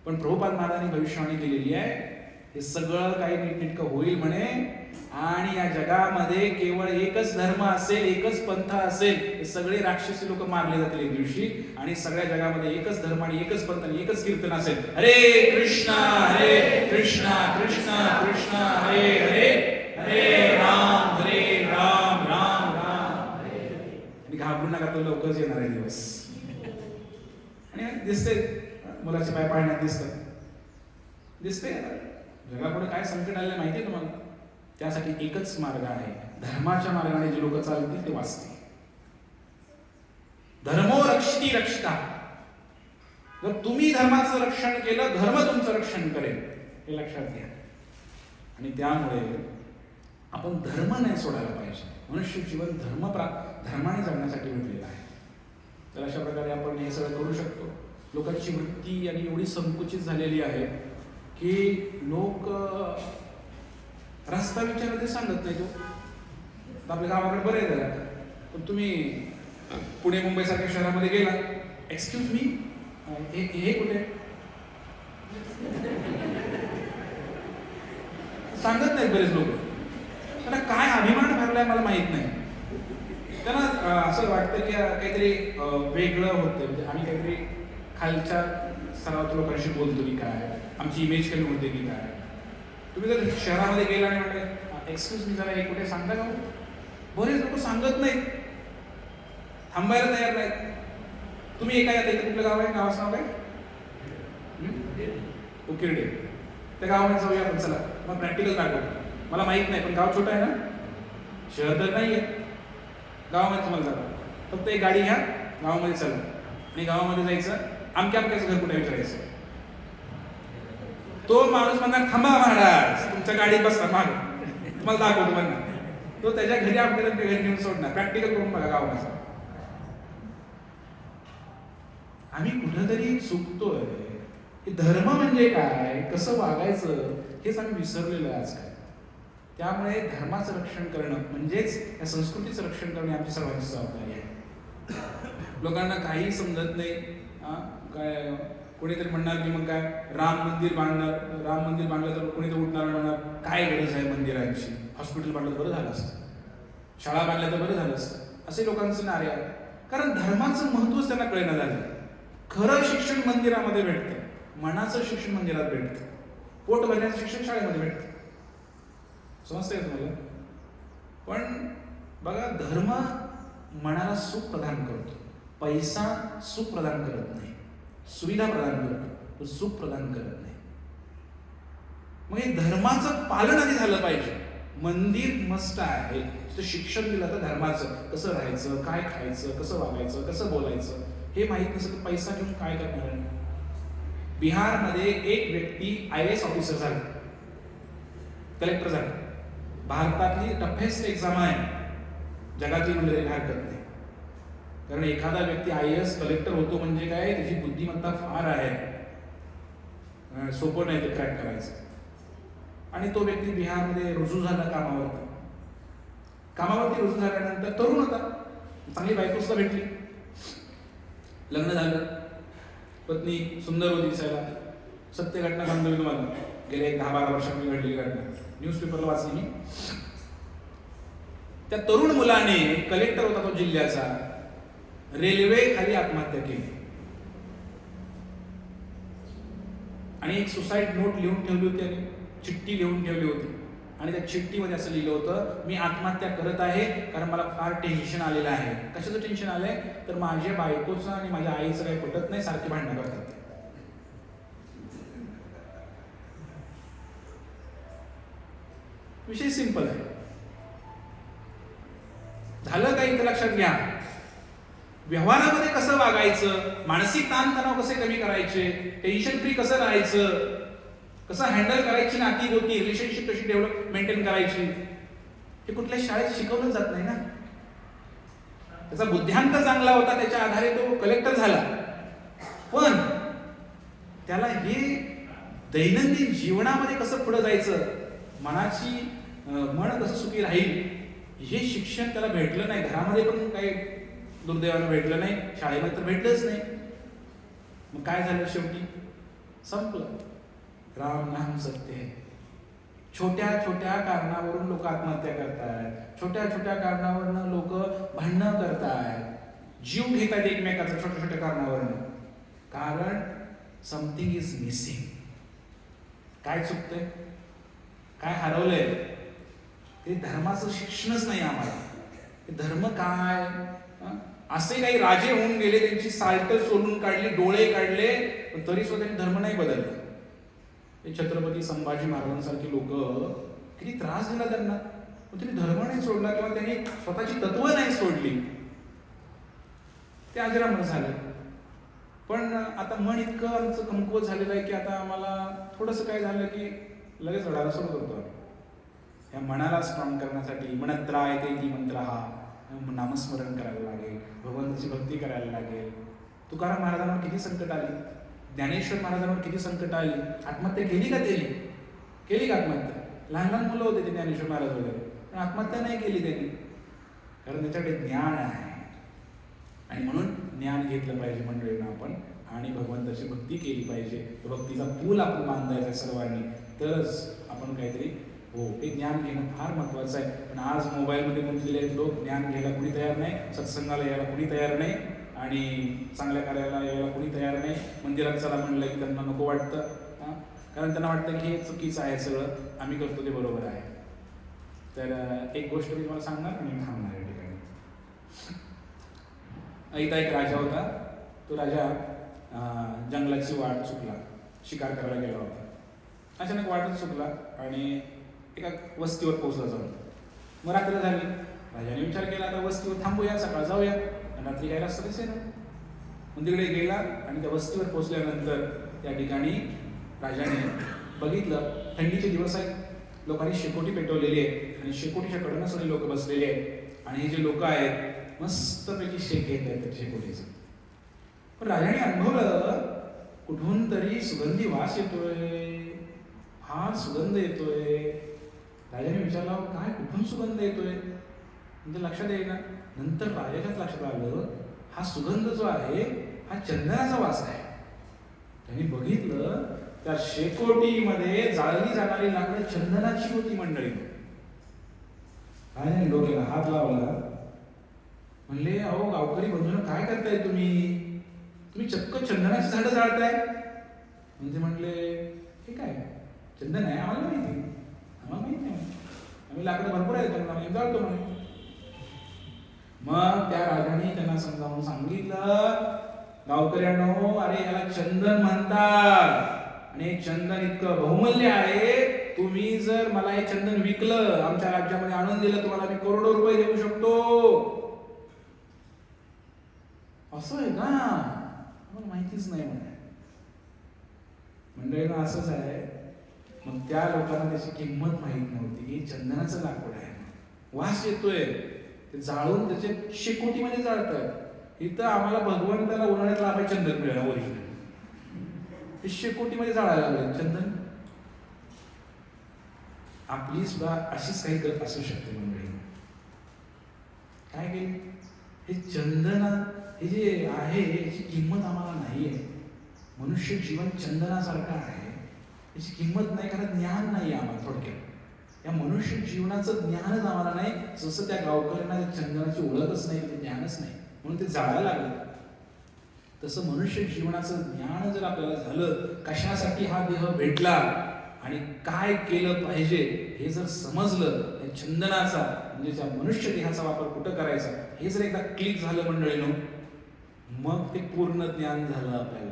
पण प्रभुपाद महाराजांनी भविष्यवाणी केलेली आहे, हे सगळं काही नीटनेटकं होईल म्हणे. आणि या जगामध्ये केवळ एकच धर्म असेल, एकच पंथ असेल. हे सगळे राक्षसी लोक मारले जातील एक दिवशी. आणि सगळ्या जगामध्ये एकच धर्म आणि एकच पंथ आणि एकच कीर्तन असेल, हरे कृष्णा कृष्ण कृष्ण हरे हरे, हरे राम राम राम हरे. आणि घाबरू नका, तो लवकरच येणार आहे दिवस. आणि दिसते मुलाचे पाय पाळण्यात दिसते जगापुढे काय संकट आलेलं माहितीये तुम्हाला. त्यासाठी एकच मार्ग आहे, धर्माच्या मार्गाने जे लोक चालतील ते वाचतील. धर्मो रक्षिती रक्षिता. जर तुम्ही धर्माचं रक्षण केलं, धर्म तुमचं रक्षण करेल, हे लक्षात घ्या. आणि त्यामुळे आपण धर्म नाही सोडायला पाहिजे. मनुष्य जीवन धर्माने जगण्यासाठी भेटलेलं आहे. तर अशा प्रकारे आपण हे सगळं करू शकतो. लोकांची वृत्ती आणि एवढी संकुचित झालेली आहे की लोक रस्ता विचारते सांगत नाही. तो आपल्या गावाकडे बरं आहे जरा, पण तुम्ही पुणे मुंबई सारख्या शहरामध्ये गेला, एक्सक्यूज मी हे कुठे सांगत नाहीत बरेच लोक. त्यांना काय अभिमान भरलाय मला माहित नाही. त्यांना असं वाटतं की काहीतरी वेगळं होतं, म्हणजे आम्ही काहीतरी खालच्या स्तरावर लोकांशी बोलतो की काय, आमची इमेज कमी होते की काय. तुम्ही जर शहरामध्ये गेला आणि म्हटलं एक्सक्यूज मी जरा एक कुठे सांगता का, बरेच लोक सांगत नाहीत, थांबायला तयार नाहीत. तुम्ही एका येतं कुठलं गाव आहे, गावाचं नाव काय? उकिरडे. त्या गावामध्ये जाऊया आपण, चला मग प्रॅक्टिकल दाखवतो. मला माहित नाही पण गाव छोटं आहे ना, शहर तर नाही आहे. गावामध्ये तुम्हाला जाता फक्त एक गाडी घ्या, गावामध्ये चला आणि गावामध्ये जायचं, आमक्या आमक्याचं घर कुठे विचारायचं. तो माणूस म्हणणार थांबा महाराज, तुमच्या गाडीत बसला माग, तुम्हाला दाखवतो म्हणणार. तो त्याच्या घरी आपल्याला घरी घेऊन सोडणार. प्रॅक्टिकल करून बघा गावामध्ये. आम्ही कुठंतरी चुकतोय. धर्म म्हणजे काय, कसं वागायचं हेच आम्ही विसरलेलो आहे आजकाल. त्यामुळे धर्माचं रक्षण करणं म्हणजेच या संस्कृतीचं रक्षण करणे आमची सर्वांची जबाबदारी आहे. लोकांना काही समजत नाही. काय कोणीतरी म्हणणार की मग काय राम मंदिर बांधलं तर कोणीतरी उठणार म्हणणार काय गरज आहे मंदिरांची, हॉस्पिटल बांधलं तर बरं झालं असतं, शाळा बांधल्या तर बरं झालं असतं, असे लोकांचे नारे आहे. कारण धर्माचं महत्वच त्यांना कळेना झालं. खरं शिक्षण मंदिरामध्ये भेटतं, मनाचं शिक्षण मंदिरात भेटतं, पोट भरण्याचं शिक्षण शाळेमध्ये भेटतं. समजतंय तुम्हाला? पण बघा, धर्म मनाला सुख प्रदान करतो, पैसा सुख प्रदान करत नाही, सुविधा प्रदान करतो, पण सुख प्रदान करत नाही. मग हे धर्माचं पालन आधी झालं पाहिजे. मंदिर मस्त आहे, तर शिक्षण दिलं तर धर्माचं कसं राहायचं, काय खायचं, कसं वागायचं, कसं बोलायचं हे माहीत नसेल तर पैसा घेऊन काय करणार आहे? बिहारमध्ये एक व्यक्ती IAS ऑफिसर झाला, कलेक्टर झाला. भारतातली टफेस्ट एक्झाम आहे, जगातली म्हणजे तरी हरकत नाही. कारण एखादा व्यक्ती IAS कलेक्टर होतो म्हणजे काय, त्याची बुद्धिमत्ता फार आहे, सोपं नाही ते क्रॅक करायचं. आणि तो व्यक्ती बिहारमध्ये रुजू झाला कामावरती रुजू झाल्यानंतर तरुण होता, चांगली बायको सुद्धा भेटली, लग्न झालं, पत्नी सुंदर होती दिसायला. सत्य घटना सांगतो मी तुम्हाला, गेल्या 10-12 वर्षांपूर्वी घडलेली घटना, न्यूजपेपरला वाचली मी. त्या तरुण मुलाने, कलेक्टर होता तो जिल्ह्याचा, रेल्वे खाली आत्महत्या केली आणि एक सुसाईड नोट लिहून ठेवली होती आणि चिठ्ठी लिहून ठेवली होती. आणि त्या चिठ्ठीमध्ये असं लिहिलं होतं, मी आत्महत्या करत आहे कारण मला फार टेन्शन आलेलं आहे. कशाचं टेन्शन आलंय तर माझ्या बायकोचं आणि माझ्या आईचं काही पटत नाही, सारखी भांडणं करतात. विषय सिंपल आहे. झालं काही तर लक्षात घ्या, व्यवहारामध्ये कसं वागायचं, मानसिक ताणतणाव कसे कमी करायचे, टेन्शन फ्री कसं राहायचं, कसं हँडल करायची नाती होती, रिलेशनशिप कशी मेंटेन करायची, हे कुठल्या शाळेत शिकवलं जात नाही ना. त्याचा बुद्ध्यांक चांगला होता, त्याच्या आधारे तो कलेक्टर झाला, पण त्याला हे दैनंदिन जीवनामध्ये कसं पुढे जायचं, मन कसं सुखी राहील, हे शिक्षण त्याला भेटलं नाही. घरामध्ये पण काही दुर्दैवानं भेटलं नाही, शाळेमध्ये तर भेटलंच नाही. मग काय झालं, शेवटी संपलं. राम नाम सत्य है. छोट्या छोट्या कारणावरून लोक आत्महत्या करतायत, छोट्या छोट्या कारणावरून लोक भांडणं करतायत, जीव घेतात एकमेकाचा छोट्या छोट्या कारणावरून. कारण समथिंग इज मिसिंग. काय चुकतंय, काय हरवलंय? ते धर्माचं शिक्षणच नाही आम्हाला. धर्म काय, असे काही राजे होऊन गेले, त्यांची साल्ट सोलून काढली, डोळे काढले, पण तरी सुद्धा त्यांनी धर्म नाही बदलला. छत्रपती संभाजी महाराजांसारखी लोक, किती त्रास दिला त्यांना, पण त्यांनी धर्म नाही सोडला किंवा त्यांनी स्वतःची तत्व नाही सोडली, ते अजरामर झाले. पण आता मन इतकं आमचं कमकुवत झालेलं आहे की आता आम्हाला थोडंसं काय झालं की लगेच रडायला सुरू करतो. या मनाला स्ट्रॉंग करण्यासाठी मनत्राय ते ती मंत्र हा नामस्मरण करायला लागेल, भगवंताची भक्ती करायला लागेल. तुकाराम महाराजांवर किती संकट आली, ज्ञानेश्वर महाराजांवर किती संकट आली, आत्महत्या केली का त्यांनी? केली का आत्महत्या? लहान लहान मुलं होते ते ज्ञानेश्वर महाराज वगैरे, पण आत्महत्या नाही केली त्यांनी, कारण त्याच्याकडे ज्ञान आहे. आणि म्हणून ज्ञान घेतलं पाहिजे मंडळींना आपण, आणि भगवंताची भक्ती केली पाहिजे. भक्तीचा पूल आपण बांधायचा सर्वांनी, तरच आपण काहीतरी ते ज्ञान घेणं फार महत्वाचं आहे. पण आज मोबाईलमध्ये गुंतलेले आहेत लोक, ज्ञान घ्यायला कुणी तयार नाही, सत्संगाला यायला कुणी तयार नाही, आणि चांगल्या कार्याला यायला कुणी तयार नाही. मंदिरात चला म्हणलं की त्यांना नको वाटतं, कारण त्यांना वाटतं की हे चुकीचं आहे, सगळं आम्ही करतो ते बरोबर आहे. तर एक गोष्ट मी तुम्हाला सांगणार आणि मी थांबणार या ठिकाणी. इथं एक राजा होता. तो राजा जंगलाची वाट चुकला, शिकार करायला गेला होता. अचानक वाटच चुकला आणि एका वस्तीवर पोहोचला जाऊन. मग रात्र झाली. राजाने विचार केला, आता वस्तीवर थांबूया, सकाळ जाऊया, आणि रात्री काही रस्ता दिसेना. मग तिकडे गेला आणि त्या वस्तीवर पोहोचल्यानंतर त्या ठिकाणी राजाने बघितलं, थंडीचे दिवस आहेत, लोकांनी शेकोटी पेटवलेली आहे आणि शेकोटीच्या कडून सगळे लोक बसलेले आहेत, आणि हे जे लोक आहेत मस्तपैकी शेक घेत आहेत त्या शेकोटीचं. पण राजाने अनुभवलं, कुठून तरी सुगंधी वास येतोय, फार सुगंध येतोय. राजाने विचारला काय कुठून सुगंध येतोय, म्हणजे लक्षात येईना. नंतर राजाच्याच लक्षात आलं हा सुगंध जो आहे हा चंदनाचा वास आहे. त्यांनी बघितलं त्या शेकोटीमध्ये जाळली जाणारी लाकडं चंदनाची होती मंडळी. राजाने डोक्याला हात लावला, म्हणले अहो गावकरी बंधूंनो काय करताय तुम्ही, तुम्ही चक्क चंदनाची झाडं जाळताय. म्हणजे म्हणले हे काय चंदन आहे आम्हाला माहिती नाही, आम्ही लाकडं भरपूर आहे आम्ही जाळतो म्हणे. मग त्या राजाने त्यांना समजावून सांगितलं गावकऱ्यांनो अरे याला चंदन म्हणतात आणि चंदन इतकं बहुमूल्य आहे, तुम्ही जर मला हे चंदन विकलं आमच्या राज्यामध्ये आणून दिलं तुम्हाला मी करोडो रुपये देऊ शकतो. असं आहे का, आम्हाला माहितीच नाही म्हणे. मंडळीनं असंच आहे. मग त्या लोकांना त्याची किंमत माहित नव्हती की चंदनाचं लाकूड आहे, वास येतोय, ते जाळून त्याचे शेकोटीमध्ये जाळतात. इथं आम्हाला भगवंताला उन्हाळ्यात लाभाय चंदन मिळालं ओरिजिनल, ते शेकोटीमध्ये जाळायला लागले चंदन. आपली सुद्धा अशीच काही करत असू शकते मंडळी. काय केली हे चंदन हे जे आहे याची किंमत आम्हाला नाही आहे. मनुष्य जीवन चंदनासारखं आहे, याची किंमत नाही कारण ज्ञान नाही आम्हाला. थोडक्यात या मनुष्य जीवनाचं ज्ञानच आम्हाला नाही. जसं त्या गावकऱ्यांना चंदनाची ओळखच नाही, ते ज्ञानच नाही म्हणून ते जाळायला लागलं. तसं मनुष्य जीवनाचं ज्ञान जर आपल्याला झालं, कशासाठी हा देह भेटला आणि काय केलं पाहिजे हे जर समजलं, त्या चंदनाचा म्हणजे त्या मनुष्य देहाचा वापर कुठं करायचा हे जर एकदा क्लिक झालं मंडळीनो, मग ते पूर्ण ज्ञान झालं आपल्याला.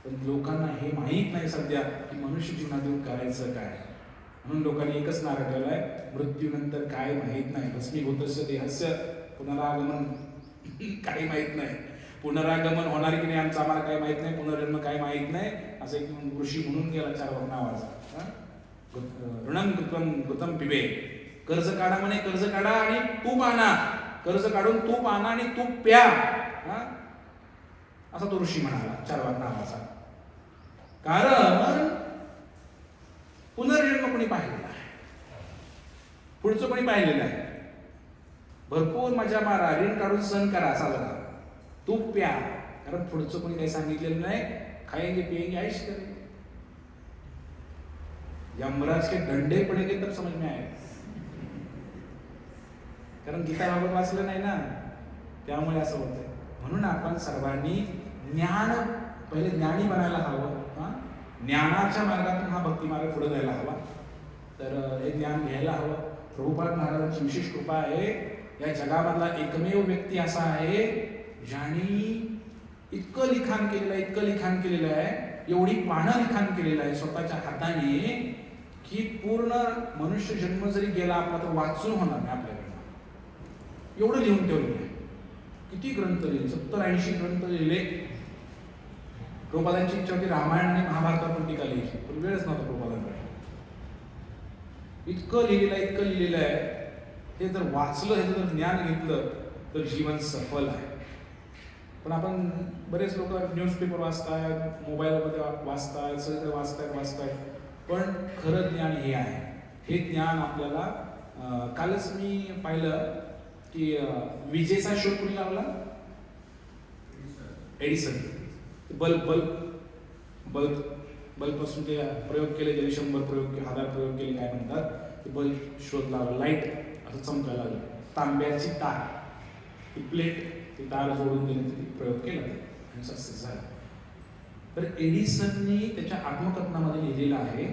पण लोकांना हे माहीत नाही सध्या की मनुष्य जीवनातून करायचं काय. म्हणून लोकांनी एकच नारा ठेवलाय, मृत्यूनंतर काय माहीत नाही. भस्मीभूतस्य देहस्य पुनरागमन काही माहीत नाही. पुनरागमन होणार की नाही आमचं आम्हाला काही माहीत नाही, पुनर्जन्म काय माहीत नाही. असं एक ऋषी म्हणून गेला 4 नावाचा, ऋणं कृतं कृतं पिबे, कर्ज काढा म्हणे, कर्ज काढा आणि तूप आणा, कर्ज काढून तूप आणा आणि तूप प्या, असा तो ऋषी म्हणाला 4 नावाचा. कारण पुनर्जन्म कोणी पाहिलेला आहे, पुढचं कोणी पाहिलेलं आहे. भरपूर मजा मारा, ऋण काढून सण करा, साजरा, तूप प्या, कारण पुढचं कोणी काही सांगितलेलं नाही. खाएंगे पिएंगे ऐश करेंगे, यमराज के डंडे पडेंगे तब समझ में आए. कारण गीता भागवत वाचलं नाही ना, त्यामुळे असं होतंय. म्हणून आपण सर्वांनी ज्ञान पहिले ज्ञानी बनायला हवं. ज्ञानाच्या मार्गातून हा भक्ती मार्ग पुढे जायला हवा. तर हे ज्ञान घ्यायला हवं. प्रभुपाद महाराजांची विशेष कृपा आहे. या जगामधला एकमेव व्यक्ती असा आहे ज्यांनी इतकं लिखाण केलेलं आहे, एवढी पानं लिखाण केलेलं आहे स्वतःच्या हाताने की पूर्ण मनुष्य जन्म जरी गेला आपला तर वाचून होणार नाही आपल्याकडनं. एवढं लिहून ठेवलेलं आहे. किती ग्रंथ लिहिले, 70-80 ग्रंथ लिहिले. प्रभुपादांची इच्छा होती रामायण आणि महाभारतावर टीका लिहायची, पण वेळच नव्हता प्रभुपादांकडे. इतकं लिहिलेलं आहे. ते जर वाचलं, हे जर ज्ञान घेतलं तर जीवन सफल आहे. पण आपण बरेच लोक न्यूजपेपर वाचतात, मोबाईलमध्ये वाचतात, सगळं वाचतात. पण खरं ज्ञान हे आहे. हे ज्ञान आपल्याला कालच मी पाहिलं की विजेचा शोध कोणी लावला, एडिसन. बल्ब पासून ते प्रयोग केले, ज्याने 100 प्रयोग केले, 1000 प्रयोग केले, काय म्हणतात ते बल्ब शोध लावला. लाईट असं चमकायला लागलं. तांब्याची तार, ती प्लेट, ती तार जोडून देण्याचा प्रयोग केला आणि सक्सेस झाला. तर एडिसननी त्याच्या आत्मकथनामध्ये लिहिलेलं आहे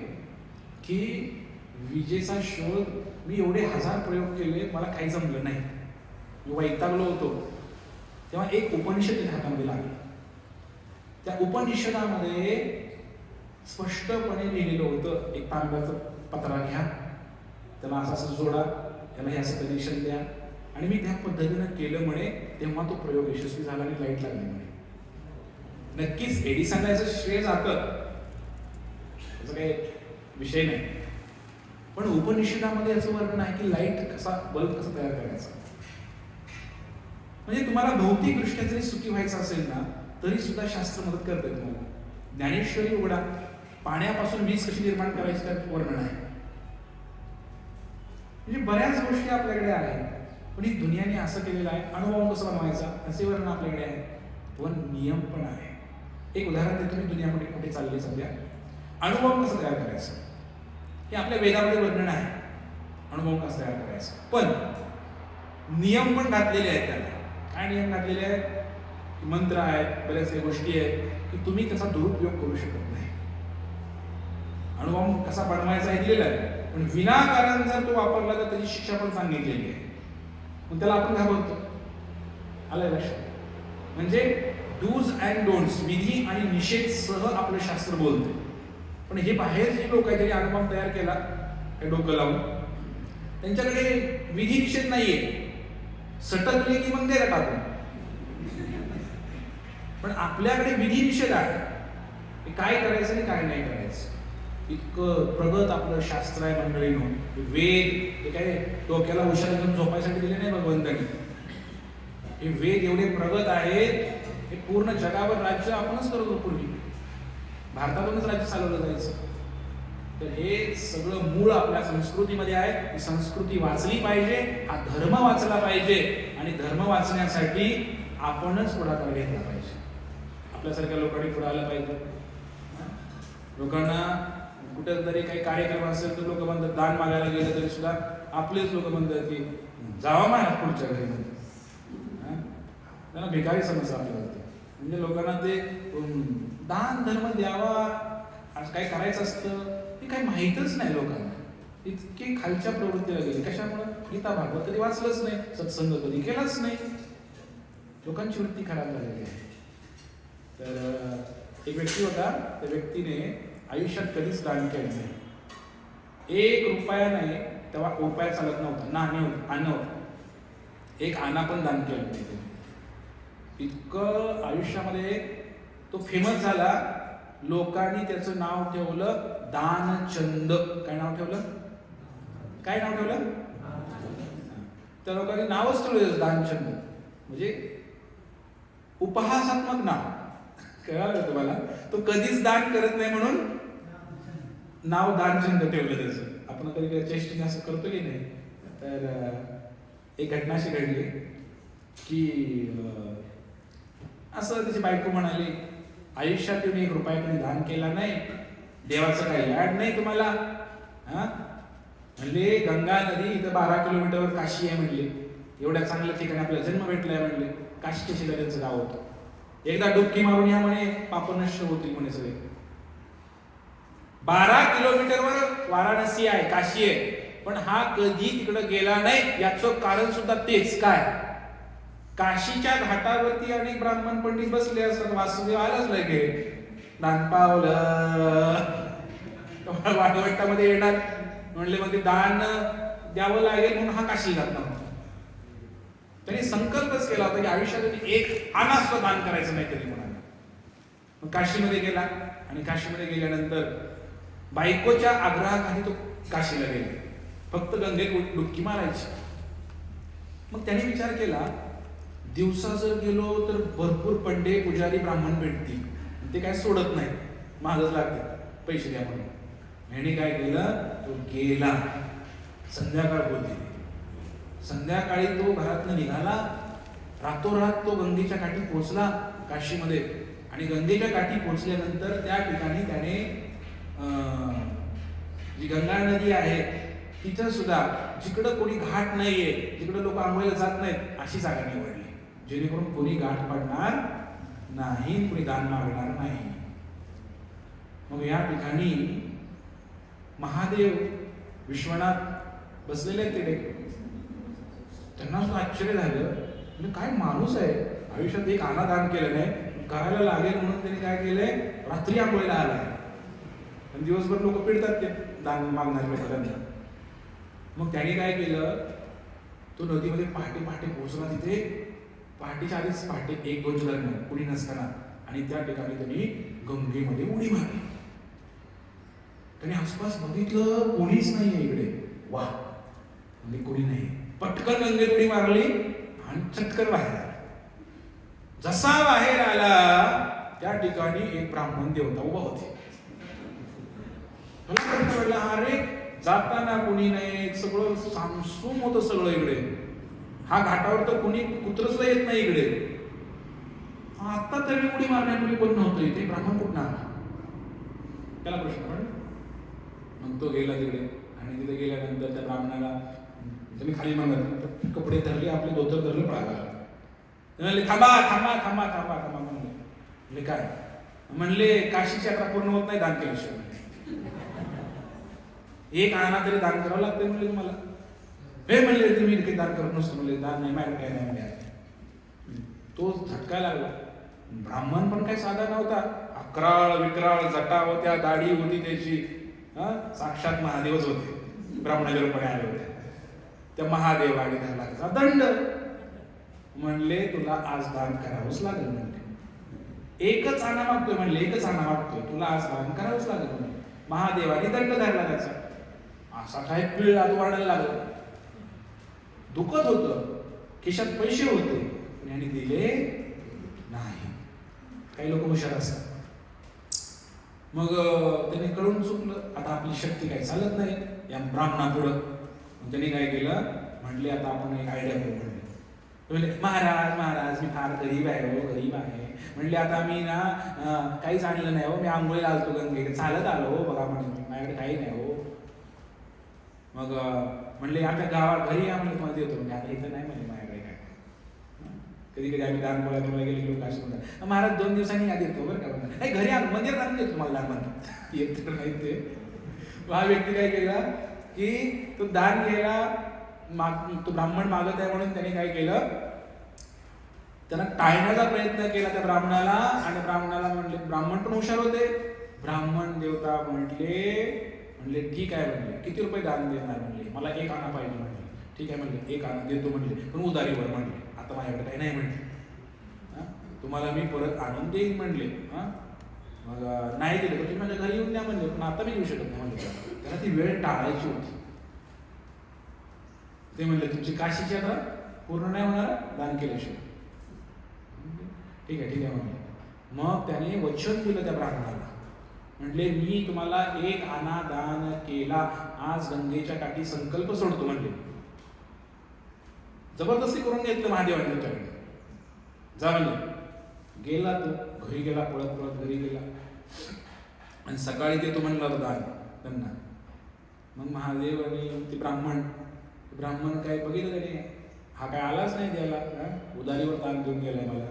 की विजेचा शोध मी एवढे 1000 प्रयोग केले, मला काही जमलं नाही, मी वैतागलो होतो. तेव्हा एक उपनिषद त्याच्या हातामध्ये लागलं. त्या उपनिषदामध्ये स्पष्टपणे लिहिलेलं होतं, एक तांब्याचं पत्रा घ्या, त्याला असं जोडा, त्याला हे असं कनेक्शन द्या, आणि मी त्या पद्धतीनं केलं म्हणे. तेव्हा तो प्रयोग यशस्वी झाला आणि लाईट लागली म्हणे. नक्कीच एडिसनला याचं श्रेय जातं, त्याचा काही विषय नाही. पण उपनिषदामध्ये याचं वर्णन आहे की बल्ब कसा तयार करायचा. म्हणजे तुम्हाला भौतिकदृष्ट्या जरी सुखी व्हायचं असेल ना, तरी सुद्धा शास्त्र मदत करते तुम्हाला. ज्ञानेश्वरी उघडा, पाण्यापासून वीज कशी निर्माण करायची त्यात वर्णन आहे. म्हणजे बऱ्याच गोष्टी आपल्याकडे आहेत, पण ही दुनियाने असं केलेलं आहे. अणुबॉम्ब कसा बनवायचा असे वर्णन आपल्याकडे आहे, पण नियम पण आहे. एक उदाहरण देतो मी, दुनियामध्ये कुठे चालली सध्या. अणुबॉम्ब कसं तयार करायचं हे आपल्या वेदामध्ये वर्णन आहे, अणुबॉम्ब कसं तयार करायचं. पण नियम पण घातलेले आहेत त्याला. काय नियम घातलेले आहेत? मंत्र आहेत, बऱ्याचशा गोष्टी आहेत की तुम्ही त्याचा दुरुपयोग करू शकत नाही. अणुबॉम्ब कसा बनवायचा हे दिलेला आहे, पण विनाकारण जर तो वापरला तर त्याची शिक्षा पण सांगितलेली आहे. मग त्याला आपण घाबरतो. आलंय लक्षात? म्हणजे डूज अँड डोंट्स, विधी आणि निषेध सह आपलं शास्त्र बोलते. पण हे बाहेर जे लोक आहेत, ज्यांनी अणुबॉम्ब तयार केला हे डोकं लावून, त्यांच्याकडे विधी निषेध नाहीये. सटकले की मग द्या टाकून. पण आपल्याकडे विधी निषेध आहे, काय करायचं आणि काय नाही करायचं. इतकं प्रगत आपलं शास्त्र आहे मंडळीनो. वेद हे काय डोक्याला उशाला घेऊन झोपायसाठी दिले नाही भगवंतांनी. हे वेद एवढे प्रगत आहेत, हे पूर्ण जगावर राज्य आपणच करत होतो पूर्वी. भारतातूनच राज्य चालवलं जायचं. तर हे सगळं मूळ आपल्या संस्कृतीमध्ये आहे. ही संस्कृती वाचली पाहिजे, हा धर्म वाचला पाहिजे, आणि धर्म वाचण्यासाठी आपणच पुढाकार घेतला पाहिजे. आपल्यासारख्या लोकांनी पुढे आलं पाहिजे. लोकांना कुठं तरी काही कार्यक्रम असेल तर लोक म्हणतात, दान मागायला गेलं तरी सुद्धा आपलेच लोक म्हणतात की जावा माया पुढच्या घरी. त्यांना भिकारी समस्या आपल्याला. म्हणजे लोकांना ते दान धर्म द्यावा असं काही करायचं असतं ते काही माहीतच नाही लोकांना. इतकी खालच्या प्रवृत्तीला गेली. कशामुळे? गीता भागवत कधी वाचलंच नाही, सत्संग कधी केलाच नाही. लोकांची वृत्ती खराब झालेली आहे. तर एक व्यक्ती होता, त्या व्यक्तीने आयुष्यात कधीच दान केलं नाही. 1 रुपया नाही, तेव्हा रुपया चालत नव्हता, नाणे होतं, अन्न होतं. 1 आना पण दान केलं नाही. इतकं आयुष्यामध्ये तो फेमस झाला, लोकांनी त्याचं नाव ठेवलं दानचंद. काय नाव ठेवलं? काय नाव ठेवलं? त्या लोकांनी नावच ठेवलं दानचंद, म्हणजे उपहासात्मक नाव. कळालं तुम्हाला? तो कधीच दान करत नाही म्हणून नाव दानचंद ठेवलं त्याचं. आपण कधी काही चेष्टीने असं करतो की नाही. तर एक घटना अशी घडली की असं त्याची बायको म्हणाली, आयुष्यात तुम्ही 1 रुपया कोणी दान केला नाही, देवाचं काही याड नाही तुम्हाला. म्हणले गंगा नदी इथं 12 किलोमीटरवर काशी आहे म्हणले. एवढ्या चांगल्या ठिकाणी आपला जन्म भेटलाय म्हणले. काशीच्या शेजाऱ्यांचं गाव होतं. एकदा डुबकी मारून या म्हणे, पाप नष्ट होतील म्हणे सगळे. 12 किलोमीटरवर वाराणसी आहे, काशी आहे. पण हा कधी तिकडे गेला नाही. याचं कारण सुद्धा तेच. काय? काशीच्या घाटावरती अनेक ब्राह्मण पंडित बसले असतात. वासुदेव आलाच लगे, दान पावलं वाढवटामध्ये येणार म्हणले, मग ते दान द्यावं लागेल म्हणून हा काशी जात नव्हता. त्यांनी संकल्पच केला होता की आयुष्यात 1 आना सुद्धा दान करायचं नाही कधी म्हणाला. मग काशीमध्ये गेला, आणि काशीमध्ये गेल्यानंतर बायकोच्या आग्रहाखाली तो काशीला गेला. फक्त गंगेत डुबकी मारायची. मग त्याने विचार केला, दिवसा जर गेलो तर भरपूर पंडे पुजारी ब्राह्मण भेटतील, ते काय सोडत नाही, महागच लागते, पैसे द्या म्हणून. ह्याने काय केलं, तो गेला. संध्याकाळ होती. संध्याकाळी तो घरातनं निघाला. रातोरात तो गंगेच्या काठी पोहोचला काशीमध्ये. आणि गंगेच्या काठी पोहोचल्यानंतर त्या ठिकाणी त्याने जी गंगा नदी आहे तिथं सुद्धा जिकडं कोणी घाट नाहीये, जिकडं लोक आंघोळीला जात नाहीत, अशी जागा निवडली, जेणेकरून कोणी गाठ पडणार नाही, कोणी दान मागणार नाही. मग या ठिकाणी महादेव विश्वनाथ बसलेले आहेत तिथे. त्यांना सुद्धा आश्चर्य झालं, म्हणजे काय माणूस आहे, आयुष्यात 1 आना दान केलं नाही, करायला लागेल म्हणून त्यांनी काय केलंय, रात्री आंघोळीला आलाय. आणि दिवसभर लोक पिडतात ते दान मागणारे लोकांना. मग त्याने काय केलं, तो नदीमध्ये पहाटे पहाटे पोहोचला. तिथे पहाटेच्या आधीच, पहाटे 1-2 दरम्यान कुणी नसताना, आणि त्या ठिकाणी त्यांनी गंगेमध्ये उडी मारली. त्याने आसपास बघितलं, कोणीच नाहीये इकडे. वा, म्हणजे कोणी नाही. पटकन गंगेत उडी मारली आणि चटकन बाहेर आला. जसा बाहेर आला त्या ठिकाणी एक ब्राह्मण देवता उभा होते. मला वाटलं, अरे जाताना कुणी नाही, सगळं सामसूम होतं सगळं इकडे. हा घाटावर तर कुणी कुत्र सुद्धा येत नाही इकडे. आता तरी उडी मारण्यापूर्वी कोण नव्हतं इथे, ब्राह्मण कुठं आला त्याला प्रश्न पडला. मग तो गेला तिकडे आणि तिथे गेल्यानंतर त्या ब्राह्मणाला तुम्ही खाली मागत कपडे धरले, आपले धोतर धरले, पळाला. म्हणले थांबा थांबा थांबा थांबा थांबा म्हणले काय म्हणले काशीची यात्रा पूर्ण होत नाही दान केल्याशिवाय. एक आणा तरी दान करावं लागतं म्हणले तुम्हाला. हे म्हणले तुम्ही काही दान करत नसतो म्हणले, दान नाही माहिती काय नाही म्हणले. तो झटका लागला. ब्राह्मण पण काही साधा नव्हता, अकराळ विक्राळ जटा होत्या, दाढी होती त्याची, साक्षात महादेवच होते ब्राह्मणाच्या रूपाने आले होते. त्या महादेवाने धरला दंड. म्हणले तुला आज दान करावंच लागेल म्हणले. एकच आणा मागतोय म्हणले, एकच आणा मागतोय, तुला आज दान करावंच लागेल म्हणले. महादेवाने दंड धरला त्याचा. असा काय पिळ आत वाढायला लागला. दुखत होतं, खिशात पैसे होते पण यांनी दिले नाही. काही लोक हुशार असतात. मग त्याने कळून चुकलं, आता आपली शक्ती काही चालत नाही या ब्राह्मणापुढं. त्याने काय केलं, म्हणले आता आपण एक आयडिया करू. म्हणले महाराज महाराज मी फार गरीब आहे हो, गरीब आहे. म्हणले आता मी ना काहीच आणलं नाही हो, मी आंघोळीला आलतो गंगे, चालत आलो हो बघा म्हणजे माझ्याकडे काही नाही हो. मग म्हणले आपल्या गावात घरी या म्हणले तुम्हाला देतो. म्हणजे आता इथं नाही म्हणले माझ्याकडे काय. कधी कधी आम्ही दान बोलायला तुम्हाला गेले लोक असे म्हणतात महाराज 2 दिवसांनी याद येतो बरं का म्हणतात. नाही घरी आणून मंदिरात आणून देतो तुम्हाला दान म्हणतात. एक तिकडे नाही ते. हा व्यक्ती काय केला की तो दान घ्यायला तो ब्राह्मण मागत आहे म्हणून त्याने काय केलं, त्यांना टाळण्याचा प्रयत्न केला त्या ब्राह्मणाला. आणि ब्राह्मणाला म्हणले, ब्राह्मण पण हुशार होते, ब्राह्मण देवता म्हणले ठीक आहे म्हणले, किती रुपये दान देणार म्हणले, मला 1 आणा पाहिजे म्हणले. ठीक आहे म्हणले 1 आणा देतो म्हणले, पण उधारीवर म्हणले, आता माझ्याकडे काही नाही म्हणले, तुम्हाला मी परत आणून देईन म्हणले. मग नाही दिलं तर तुम्ही माझ्या घरी येऊन द्या म्हणले, पण आता मी देऊ शकत नाही म्हणले. त्याला ती वेळ टाळायची होती. ते म्हणले तुमची काशीची यात्रा पूर्ण नाही होणार दान केल्याशिवाय. ठीक आहे म्हणले. मग त्याने वचन दिलं त्या ब्राह्मणाला, म्हणले मी तुम्हाला 1 आणा दान केला, आज गंगेच्या काठी संकल्प सोडतो म्हणले. जबरदस्ती करून घेतलं महादेवाने त्याच्याकडे. जा म्हणले. गेला तो, घरी गेला, पळत पळत घरी गेला आणि सकाळी देतो म्हणला होता दान त्यांना. मग महादेव आणि ते ब्राह्मण काय बघितलं त्याने, हा काय आलाच नाही द्यायला, उधारीवर दान देऊन गेलाय मला,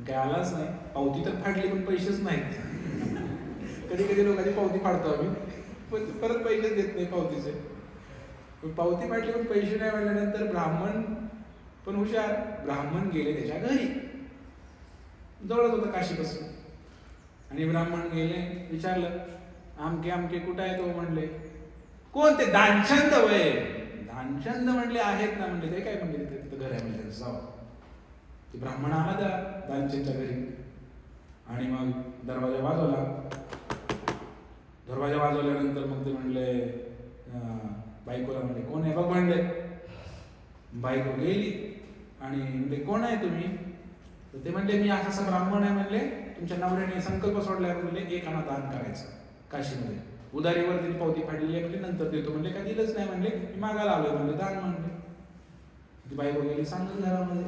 काय आलाच नाही. पावती तर फाडली पण पैसेच नाहीत. कधी कधी लोकांची पावती फाडतो आम्ही पण परत पैसेच देत नाही पावतीचे. पावती फाडली पण पैसे नाही म्हणल्यानंतर ब्राह्मण पण हुशार, ब्राह्मण गेले त्याच्या घरी, जवळच होतं काशीपासून. आणि ब्राह्मण गेले, विचारलं आमके आमके कुठं आहे तो. म्हणले कोण ते दानचंद वय. दानचंद म्हणले आहेत ना. म्हणले ते काय म्हणले तिथं घर आहे म्हणले जाऊ. ते ब्राह्मण आला त्या दानचंदच्या घरी आणि मग दरवाजा वाजवला. दरवाजा वाजवल्यानंतर मग ते म्हणले बायकोला म्हणले कोण आहे बघ म्हणले. बायको गेली आणि म्हणले कोण आहे तुम्ही. तर ते म्हणले मी असा ब्राह्मण आहे म्हणले, तुमच्या नवऱ्याने संकल्प सोडलाय म्हणले 1 आणा दान करायचं काशीमध्ये. उधारीवर त्यांनी पावती फाडलेली आहे म्हणले, नंतर देतो म्हणले, काय दिलंच नाही म्हणले, मी मागायला आलोय म्हणले दान म्हणले. ती बायको गेली सांगत घरामध्ये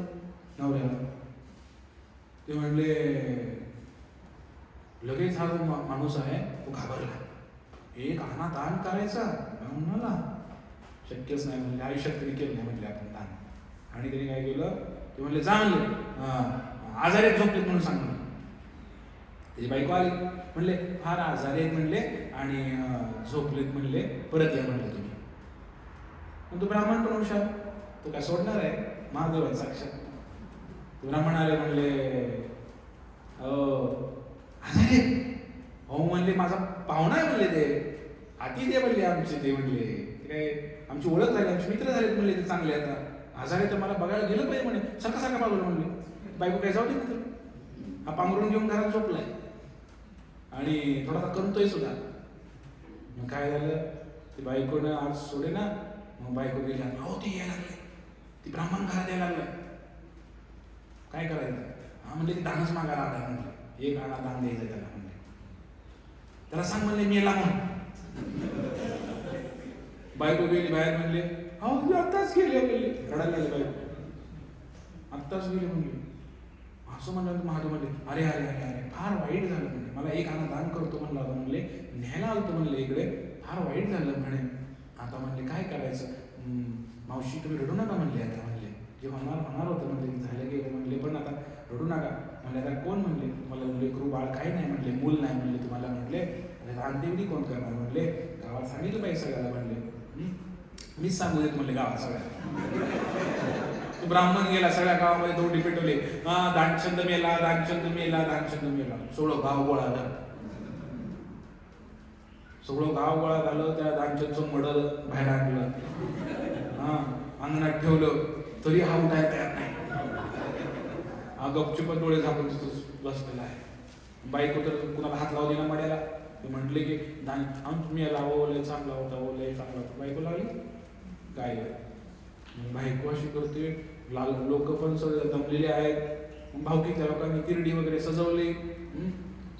नवऱ्याला. ते म्हणले लगेच हा जो माणूस आहे तो घाबरला. 1 आणा दान करायचा म्हणाला, शक्यच नाही म्हणले, आयुष्यात तरी केलं नाही म्हणले आपण दान. आणि त्यांनी काय केलं, ते म्हणले जा म्हणले आजारी झोपलेत म्हणून सांग म्हणले. त्याची बायको आली, म्हणले फार आजारी आहेत म्हणले आणि झोपलेत म्हणले, परत या म्हणले तुम्ही. पण तो ब्राह्मण पण हुशार, तो काय सोडणार आहे, महादेव आहे साक्षात. तो ब्राह्मण आले म्हणले आजारी हो म्हणले, माझा पाहुणा आहे म्हणले, ते आती ते म्हणले आमचे, ते म्हणले काय आमची ओळख झाली, आमचे मित्र झालेत म्हणले, ते चांगले आता आजारी तर मला बघायला गेलं पाहिजे म्हणे, सारखा मागवलं म्हणले. बायको काय जाऊ दे मित्र, हा पांघरून घेऊन घरात झोपलाय आणि थोडासा करतोय सुद्धा. मग काय झालं, ती बायकोनं आज सोडे ना. मग बायको गेली, अहो ती यायला लागले, ती ब्राह्मण घरात यायला लागलाय, काय करायचं. हा म्हणले ती दानच मागायला आला म्हणले, 1 आणा दान द्यायचं त्याला म्हणले. त्याला सांग म्हणले मी याला म्हणून बायको गेली बाहेर, म्हणले अहो आत्ताच गेले, म्हणले रडायला लागले बायको, आत्ताच गेले म्हणले. असं म्हणलं महादेव म्हणले अरे अरे अरे अरे फार वाईट झालं म्हणजे, मला एक आणा दान करतो म्हणला होता, म्हणले न्यायला आलतो म्हणले इकडे, फार वाईट झालं म्हणे. आता म्हणले काय करायचं, मावशी तुम्ही रडू नका म्हणले, आता म्हणले जे होणार होतं म्हणले झालं गेलं म्हणले, पण आता रडू नका म्हणले. आता कोण म्हणले तुम्हाला लेकरू बाळ काही नाही म्हणले, मूल नाही म्हणले तुम्हाला म्हणले, रानदेवडी कोण करणार म्हणले, गावात सांगितलं पाहिजे सगळ्याला म्हणले, मीच सांगू देत म्हणले गावात सगळ्या. तो ब्राह्मण गेला सगळ्या गावामध्ये दोंडी पेटवले, दानचंद मेला, दानचंद मेला, दानचंद मेला. सगळं गाव गोळा झालं, सगळं गाव गोळा झालं. त्या दानचंदचं मडल बाहेर आणलं, अंगणात ठेवलं, तरी हा उठायला तयार नाही. हा गपचूप डोळे झाकून बसलेला आहे. बायको तर कुणाला हात लावू दिला मड्याला, ते म्हटले की दान तुम्ही लावलं चांगला होता, ओलय चांगला होता. बायको लावली काय, बायको अशी करते, लोक पण सगळे जमलेले आहेत, भावकीच्या लोकांनी तिरडी वगैरे सजवली,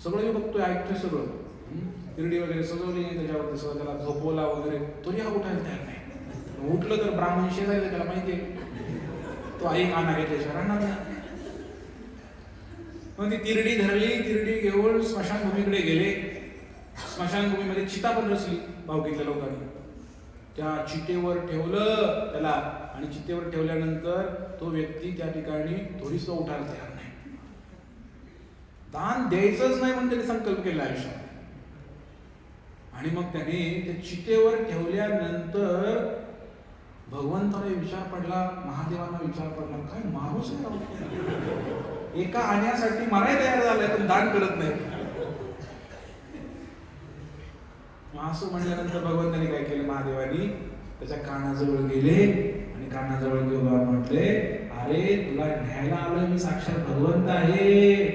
सगळं मी बघतोय ऐकतोय सगळं, तिरडी वगैरे सजवली, त्याच्यावरती सगळं त्याला झोपवला वगैरे, तरी हा उठायला तयार नाही. उठलं तर ब्राह्मण शेजारी त्याला माहितीये तो आई काना घेतल्याशिवाय राहणार नाही. मग ती तिरडी धरली, तिरडी घेऊन स्मशानभूमीकडे गेले. स्मशानभूमीमध्ये चिता पण रचली भावकीतल्या लोकांनी, त्या चितेवर ठेवलं त्याला, आणि चितेवर ठेवल्यानंतर तो व्यक्ती त्या ठिकाणी थोडीस उठायला तयार नाही. दान द्यायचंच नाही म्हणून त्याने संकल्प केला आयुष्यात. आणि मग त्याने त्या चितेवर ठेवल्यानंतर भगवंताला विचार पडला, महादेवांना विचार पडला, काय माणूस आहे, एका आण्यासाठी मराय तयार झालाय पण दान करत नाही. असं म्हणल्यानंतर भगवंताने काय केलं, महादेवानी त्याच्या कानाजवळ गेले आणि कानाजवळ घेऊन म्हटले, अरे तुला न्यायला आलोय मी, साक्षात भगवंत आहे,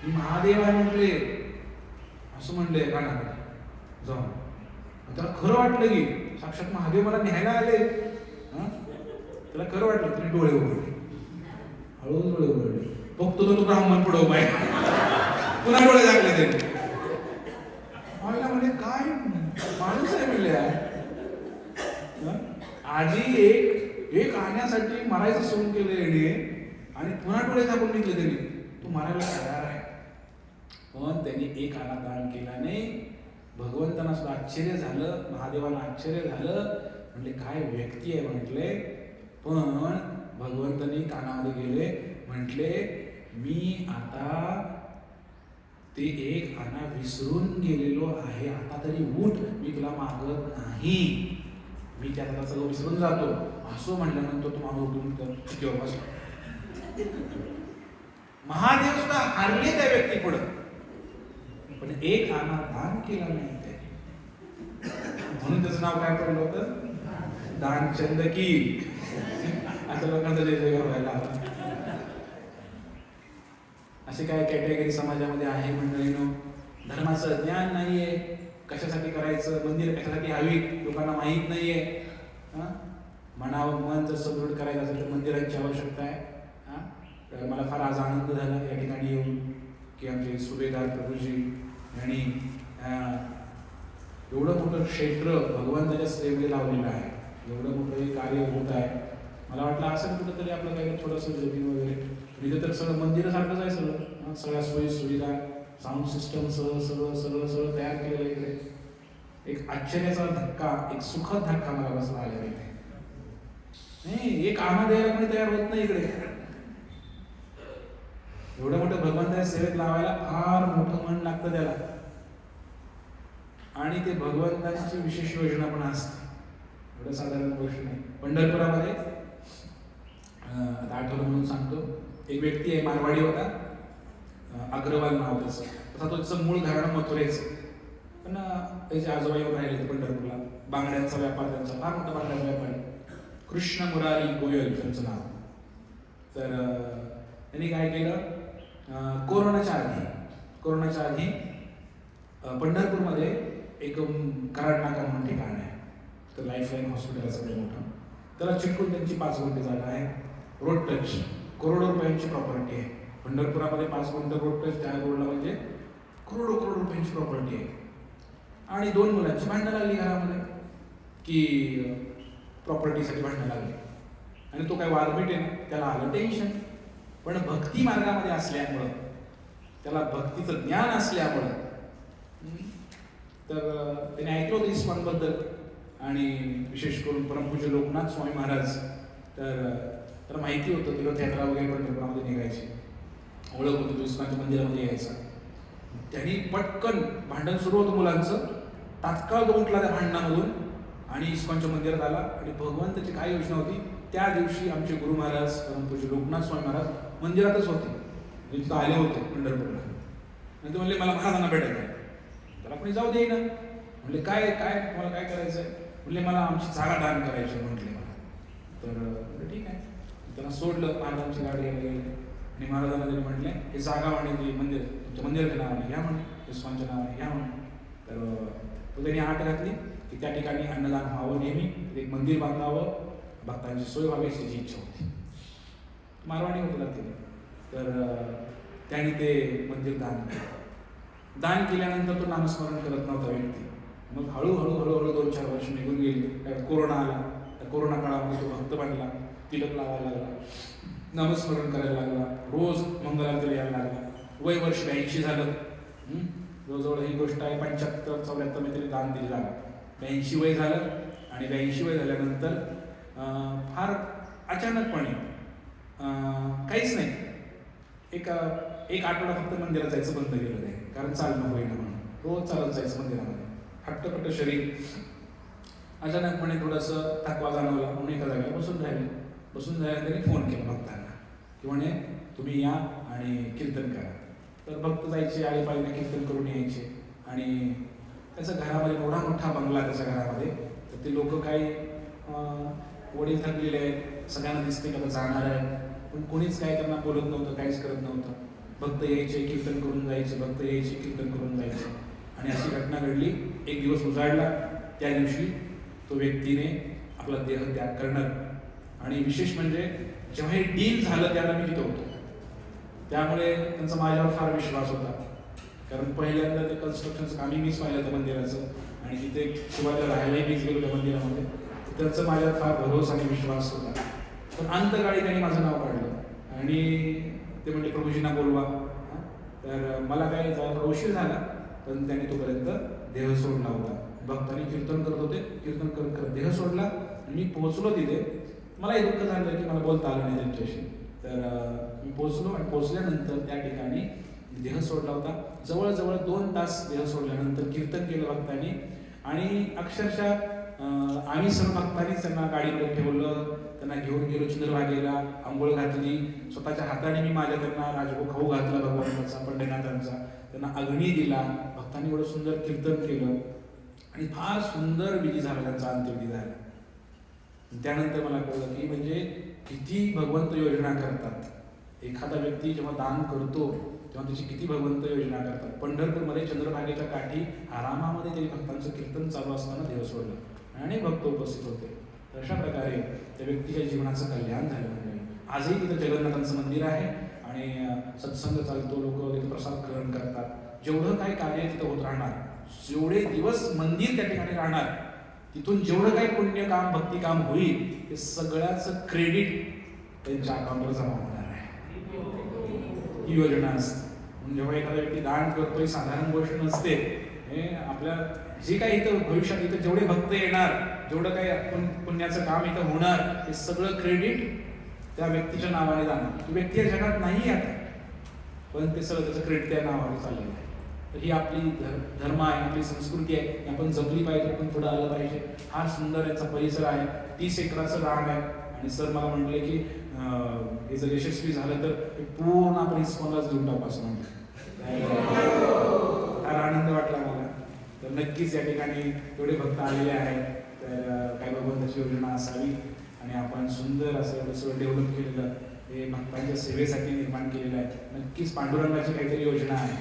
मी महादेव आहे म्हटले. असं म्हणले कानाकडे जाऊन. त्याला खरं वाटलं की साक्षात महादेव मला न्यायला आले. त्याला खरं वाटलं, तरी डोळे उघडले, हळूच डोळे उघडले. बघतो तो ब्राह्मण पुढे उभा आहे, पुन्हा डोळे झाकले त्यांनी. म्हणजे काय माणूस आहे म्हणले, आजी एक आणण्यासाठी मरायचं सोडून केलं आणि पुन्हा डोळे झाकून निघले त्यांनी, तो मारायला तयार आहे. पण त्यांनी एक आणा दान केल्याने भगवंतांना सुद्धा आश्चर्य झालं, महादेवाला आश्चर्य झालं. म्हटले काय व्यक्ती आहे म्हटले. पण भगवंतांनी कानामध्ये गेले, म्हटले मी आता ते एक आणा विसरून गेलेलो आहे, आता तरी उठ, मी तुला मागत नाही, मी त्याला सगळं विसरून जातो. असं म्हटल्यानंतर तो माणूस उठून चिठीवर बसला. महादेव सुद्धा हारले त्या व्यक्ती पुढे, पण एक आणा दान केला नाही त्याने, म्हणून त्याचं नाव काय पडलं होतं, दानचंद की. आता लोकांचा जय जय व्हायला हवा. असे काय कॅटेगरी समाजामध्ये आहे मंडळीनो. धर्माचं ज्ञान नाहीये, कशासाठी करायचं, मंदिर कशासाठी हवी लोकांना माहीत नाहीये. मनावर मन जर सदृढ करायचं असेल तर मंदिरांची आवश्यकता आहे. मला फार आज आनंद झाला या ठिकाणी येऊन की आमचे सुभेदार प्रभूजी यांनी एवढं मोठं क्षेत्र भगवंताच्या सेवेला लावलेलं आहे, एवढं मोठं हे कार्य होत आहे. मला वाटलं असं कुठंतरी आपलं काही थोडंसं जमीन वगैरे, इथं तर सगळं मंदिरासारखंच आहे, सगळं सगळ्या सोयी सुविधा, साऊंड सिस्टम सगळं सगळं सगळं सगळं तयार केलेलं आहे इकडे. एक आश्चर्याचा धक्का, एक सुखद धक्का मला बसला आलेला इथे. नाही, एक आणा द्यायला कोणी तयार होत नाही इकडे. एवढं मोठं भगवंताच्या सेवेत लावायला फार मोठं मन लागतं त्याला, आणि ते भगवंताची विशेष योजना पण असते, एवढं साधारण गोष्ट नाही. पंढरपुरामध्ये आता आठवलं म्हणून सांगतो, एक व्यक्ती आहे, मारवाडी होता, अग्रवाल नाव त्याचं. तसा त्याचं मूळ घराणं मथुरेचं, पण त्याचे आजोबा येऊन राहिले पंढरपूरला. बांगड्यांचा व्यापार त्यांचा, फार मोठा बांगड्यांचा व्यापार आहे. कृष्ण मुरारी गोयल त्यांचं नाव. तर त्यांनी काय केलं, कोरोनाच्या आधी पंढरपूरमध्ये एक कराड नाका म्हणून ठिकाण आहे, तर लाईफलाईन हॉस्पिटल असं मोठं, त्याला चिटकून त्यांची 5 गुंठे जागा आहे, रोड टच, करोडो रुपयांची प्रॉपर्टी आहे. पंढरपुरामध्ये 5 गुंठे रोड टच, त्या रोडला म्हणजे करोडो रुपयांची प्रॉपर्टी आहे. आणि 2 मुलांची भांडणं लागली घरामध्ये की प्रॉपर्टीसाठी भांडणं लागली. आणि तो काय वारमीट आहे ना, त्याला आलं टेन्शन. पण भक्ती मार्गामध्ये असल्यामुळं, त्याला भक्तीचं ज्ञान असल्यामुळं, तर त्याने ऐकलं होतं इस्कॉनबद्दल, आणि विशेष करून परमपूज्य लोकनाथ स्वामी महाराज, तर माहिती होतं तीर्थयात्रा वगैरे पंढरपुरामध्ये निघायची, ओळख होती, तो इस्कॉनच्या मंदिरामध्ये यायचा. त्यांनी पटकन भांडण सुरू होतं मुलांचं, तात्काळ तो उठला त्या भांडणामधून आणि इस्कॉनच्या मंदिरात आला. आणि भगवंताची काय योजना होती, त्या दिवशी आमचे गुरु महाराज परमपूज्य लोकनाथ स्वामी महाराज मंदिरातच होते, तिथं आले होते पंढरपूरला. आणि ते म्हणले मला महाराजांना भेटायचं आहे. तर आपण जाऊ दे ना. म्हणले काय काय तुम्हाला काय करायचं आहे? म्हणले मला आमची जागा दान करायची म्हटले मला. तर म्हणलं ठीक आहे. त्यांना सोडलं, महाराजांची गाडी यायला गेली आणि महाराजांना त्यांनी म्हटले हे जागा म्हणे मंदिर तुमच्या मंदिराच्या नावाने घ्या म्हणे, इस्कॉनच्या नावाने घ्या म्हणे. तर त्यांनी आट घातली की त्या ठिकाणी अन्नदान व्हावं, नेहमी एक मंदिर बांधावं, भक्तांची सोय व्हावी अशी त्याची इच्छा होती. मारवाडी होतं तिने. तर त्यांनी ते मंदिर दान केलं. दान केल्यानंतर तो नामस्मरण करत नव्हता व्यक्ती. मग हळूहळू 2-4 वर्ष निघून गेली. कोरोना आला. त्या कोरोना काळामध्ये तो भक्त बनला, तिलक लावायला लागला, नामस्मरण करायला लागला, रोज मंगलारती यायला लागला. वय वर्ष 82 झालं. जवळजवळ ही गोष्ट आहे 75-74 मी तरी दान दिलेलं आहे. 82 वय झालं. आणि 82 वय झाल्यानंतर फार अचानकपणे काहीच नाही, एक आठवडा फक्त मंदिरात जायचं बंद केलं नाही, कारण चालणं होईना म्हणून. रोज चालत जायचं मंदिरामध्ये, हट्टपट्ट शरीर. अचानकपणे थोडंसं थकवा जाणवला म्हणून एका जागेला बसून राहिले. त्यांनी फोन केला भक्तांना की म्हणे तुम्ही या आणि कीर्तन करा. तर भक्त जायचे, आळीपाळीने कीर्तन करून यायचे. आणि त्याच्या घरामध्ये एवढा मोठा बंगला त्याच्या घरामध्ये, तर ते लोक काही वडील थकलेले आहेत, सगळ्यांना दिसते का जाणार आहे, पण कोणीच काय त्यांना बोलत नव्हतं, काहीच करत नव्हतं. भक्त यायचे, कीर्तन करून जायचे, भक्त यायचे, कीर्तन करून जायचे. आणि अशी घटना घडली. एक दिवस उजाडला, त्या दिवशी तो व्यक्तीने आपला देह त्याग करणार. आणि विशेष म्हणजे जेव्हा हे डील झालं त्यावेळेला मी तिथं होतो. त्यामुळे त्यांचा माझ्यावर फार विश्वास होता, कारण पहिल्यांदा ते कन्स्ट्रक्शनचं कामही मीच पाहिलं त्या मंदिराचं, आणि तिथे सुरुवातीला राहायलाही मीच गेलो त्या मंदिरामध्ये. त्यांचा माझ्यावर फार भरोसा आणि विश्वास होता. पण अंतकाळी त्यांनी माझं नाव काढलं आणि ते म्हणजे प्रभूजींना बोलवा. तर मला काय जायला उशीर झाला, पण त्यांनी तोपर्यंत देह सोडला होता. भक्तांनी कीर्तन करत होते, कीर्तन करत देह सोडला. मी पोहोचलो तिथे. मलाही दुःख झालं की मला बोलता आलं नाही त्यांच्याशी. तर मी पोहोचलो आणि पोहोचल्यानंतर त्या ठिकाणी देह सोडला होता. जवळजवळ 2 तास देह सोडल्यानंतर कीर्तन केलं भक्तांनी. आणि अक्षरशः आम्ही सर्व भक्तांनीच त्यांना गाडीमध्ये ठेवलं, त्यांना घेऊन गेलो चंद्रभागेला, आंघोळ घातली. स्वतःच्या हाताने मी माझ्या त्यांना राजभोग खाऊ घातला भगवानाचा, पंढरीनाथांचा. त्यांना अग्नी दिला. भक्तांनी एवढं सुंदर कीर्तन केलं आणि फार सुंदर विधी झाला, त्यांचा अंत्यविधी झाला. त्यानंतर मला कळलं की म्हणजे किती भगवंत योजना करतात. एखादा व्यक्ती जेव्हा दान करतो तेव्हा त्याची किती भगवंत योजना करतात. पंढरपूरमध्ये चंद्रभागेच्या काठी आरामामध्ये त्यांनी भक्तांचं कीर्तन चालू असताना देह सोडलं आणि भक्त उपस्थित होते. अशा प्रकारे त्या व्यक्तीच्या जीवनाचं कल्याण झालं. म्हणजे आजही तिथं जगन्नाथांचं मंदिर आहे आणि सत्संग चालतो, लोक तिथे प्रसाद ग्रहण करतात. जेवढं काही कार्य तिथं होत राहणार, जेवढे दिवस मंदिर त्या ठिकाणी राहणार, तिथून जेवढं काही पुण्य काम, भक्ती काम होईल, ते सगळ्याचं क्रेडिट त्यांच्या अकाउंटवर जमा होणार आहे. ही योजना असते. म्हणून जेव्हा एखादा व्यक्ती दान करतोय, साधारण गोष्ट नसते. हे आपल्या जे काही इथं भविष्यात इथं जेवढे भक्त येणार, जेवढं काही पुण्याचं काम इथं होणार, हे सगळं क्रेडिट त्या व्यक्तीच्या नावाने जाणार. ती व्यक्ती या जगात नाही आता, पण ते सगळं त्याचं क्रेडिट त्या नावाने चाललेलं आहे. तर ही आपली धर्म आहे, आपली संस्कृती आहे, ही आपण जपली पाहिजे, आपण पुढे आलं पाहिजे. हा सुंदर याचा परिसर आहे. 30 एकराचं रान आहे. आणि सर मला म्हटले की हे जर यशस्वी झालं तर हे पूर्ण आपण इस्कॉनलाच देऊन टाकू असं म्हटलं. फार आनंद वाटला मला. तर नक्कीच या ठिकाणी एवढे भक्त आलेले आहेत, तर काय भगवंताची योजना असावी आणि आपण सुंदर असं एवढं सगळं डेव्हलप केलेलं हे भक्तांच्या सेवेसाठी निर्माण केलेलं आहे. नक्कीच पांडुरंगाची काहीतरी योजना आहे.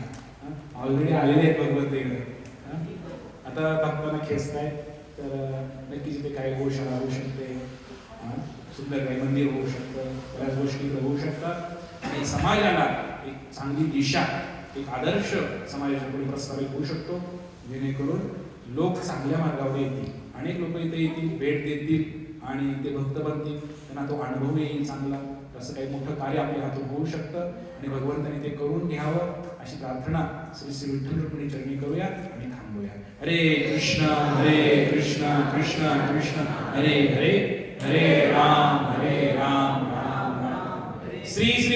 ऑलरेडी आलेले आहेत भगवंत इकडे. आता भक्तांना खेचताय, तर नक्कीच इथे काही गोशाळा होऊ शकते, सुंदर काही मंदिर होऊ शकतं, बऱ्याच गोष्टी होऊ शकतात आणि समाजाला एक चांगली दिशा, एक आदर्श समाजाच्या पुढे प्रस्तावित होऊ शकतो, जेणेकरून लोक चांगल्या मार्गावर येतील. अनेक लोक इथे येतील, भेट देतील आणि ते भक्त बनतील, त्यांना तो अनुभव येईल चांगला. असं काही मोठं कार्य आपल्या हातून होऊ शकतं आणि भगवंताने ते करून घ्यावं अशी प्रार्थना श्री श्री विठ्ठल रुक्मिणी चरणी करूया आणि थांबूया. हरे कृष्ण कृष्ण कृष्ण हरे हरे, हरे राम राम राम. श्री श्री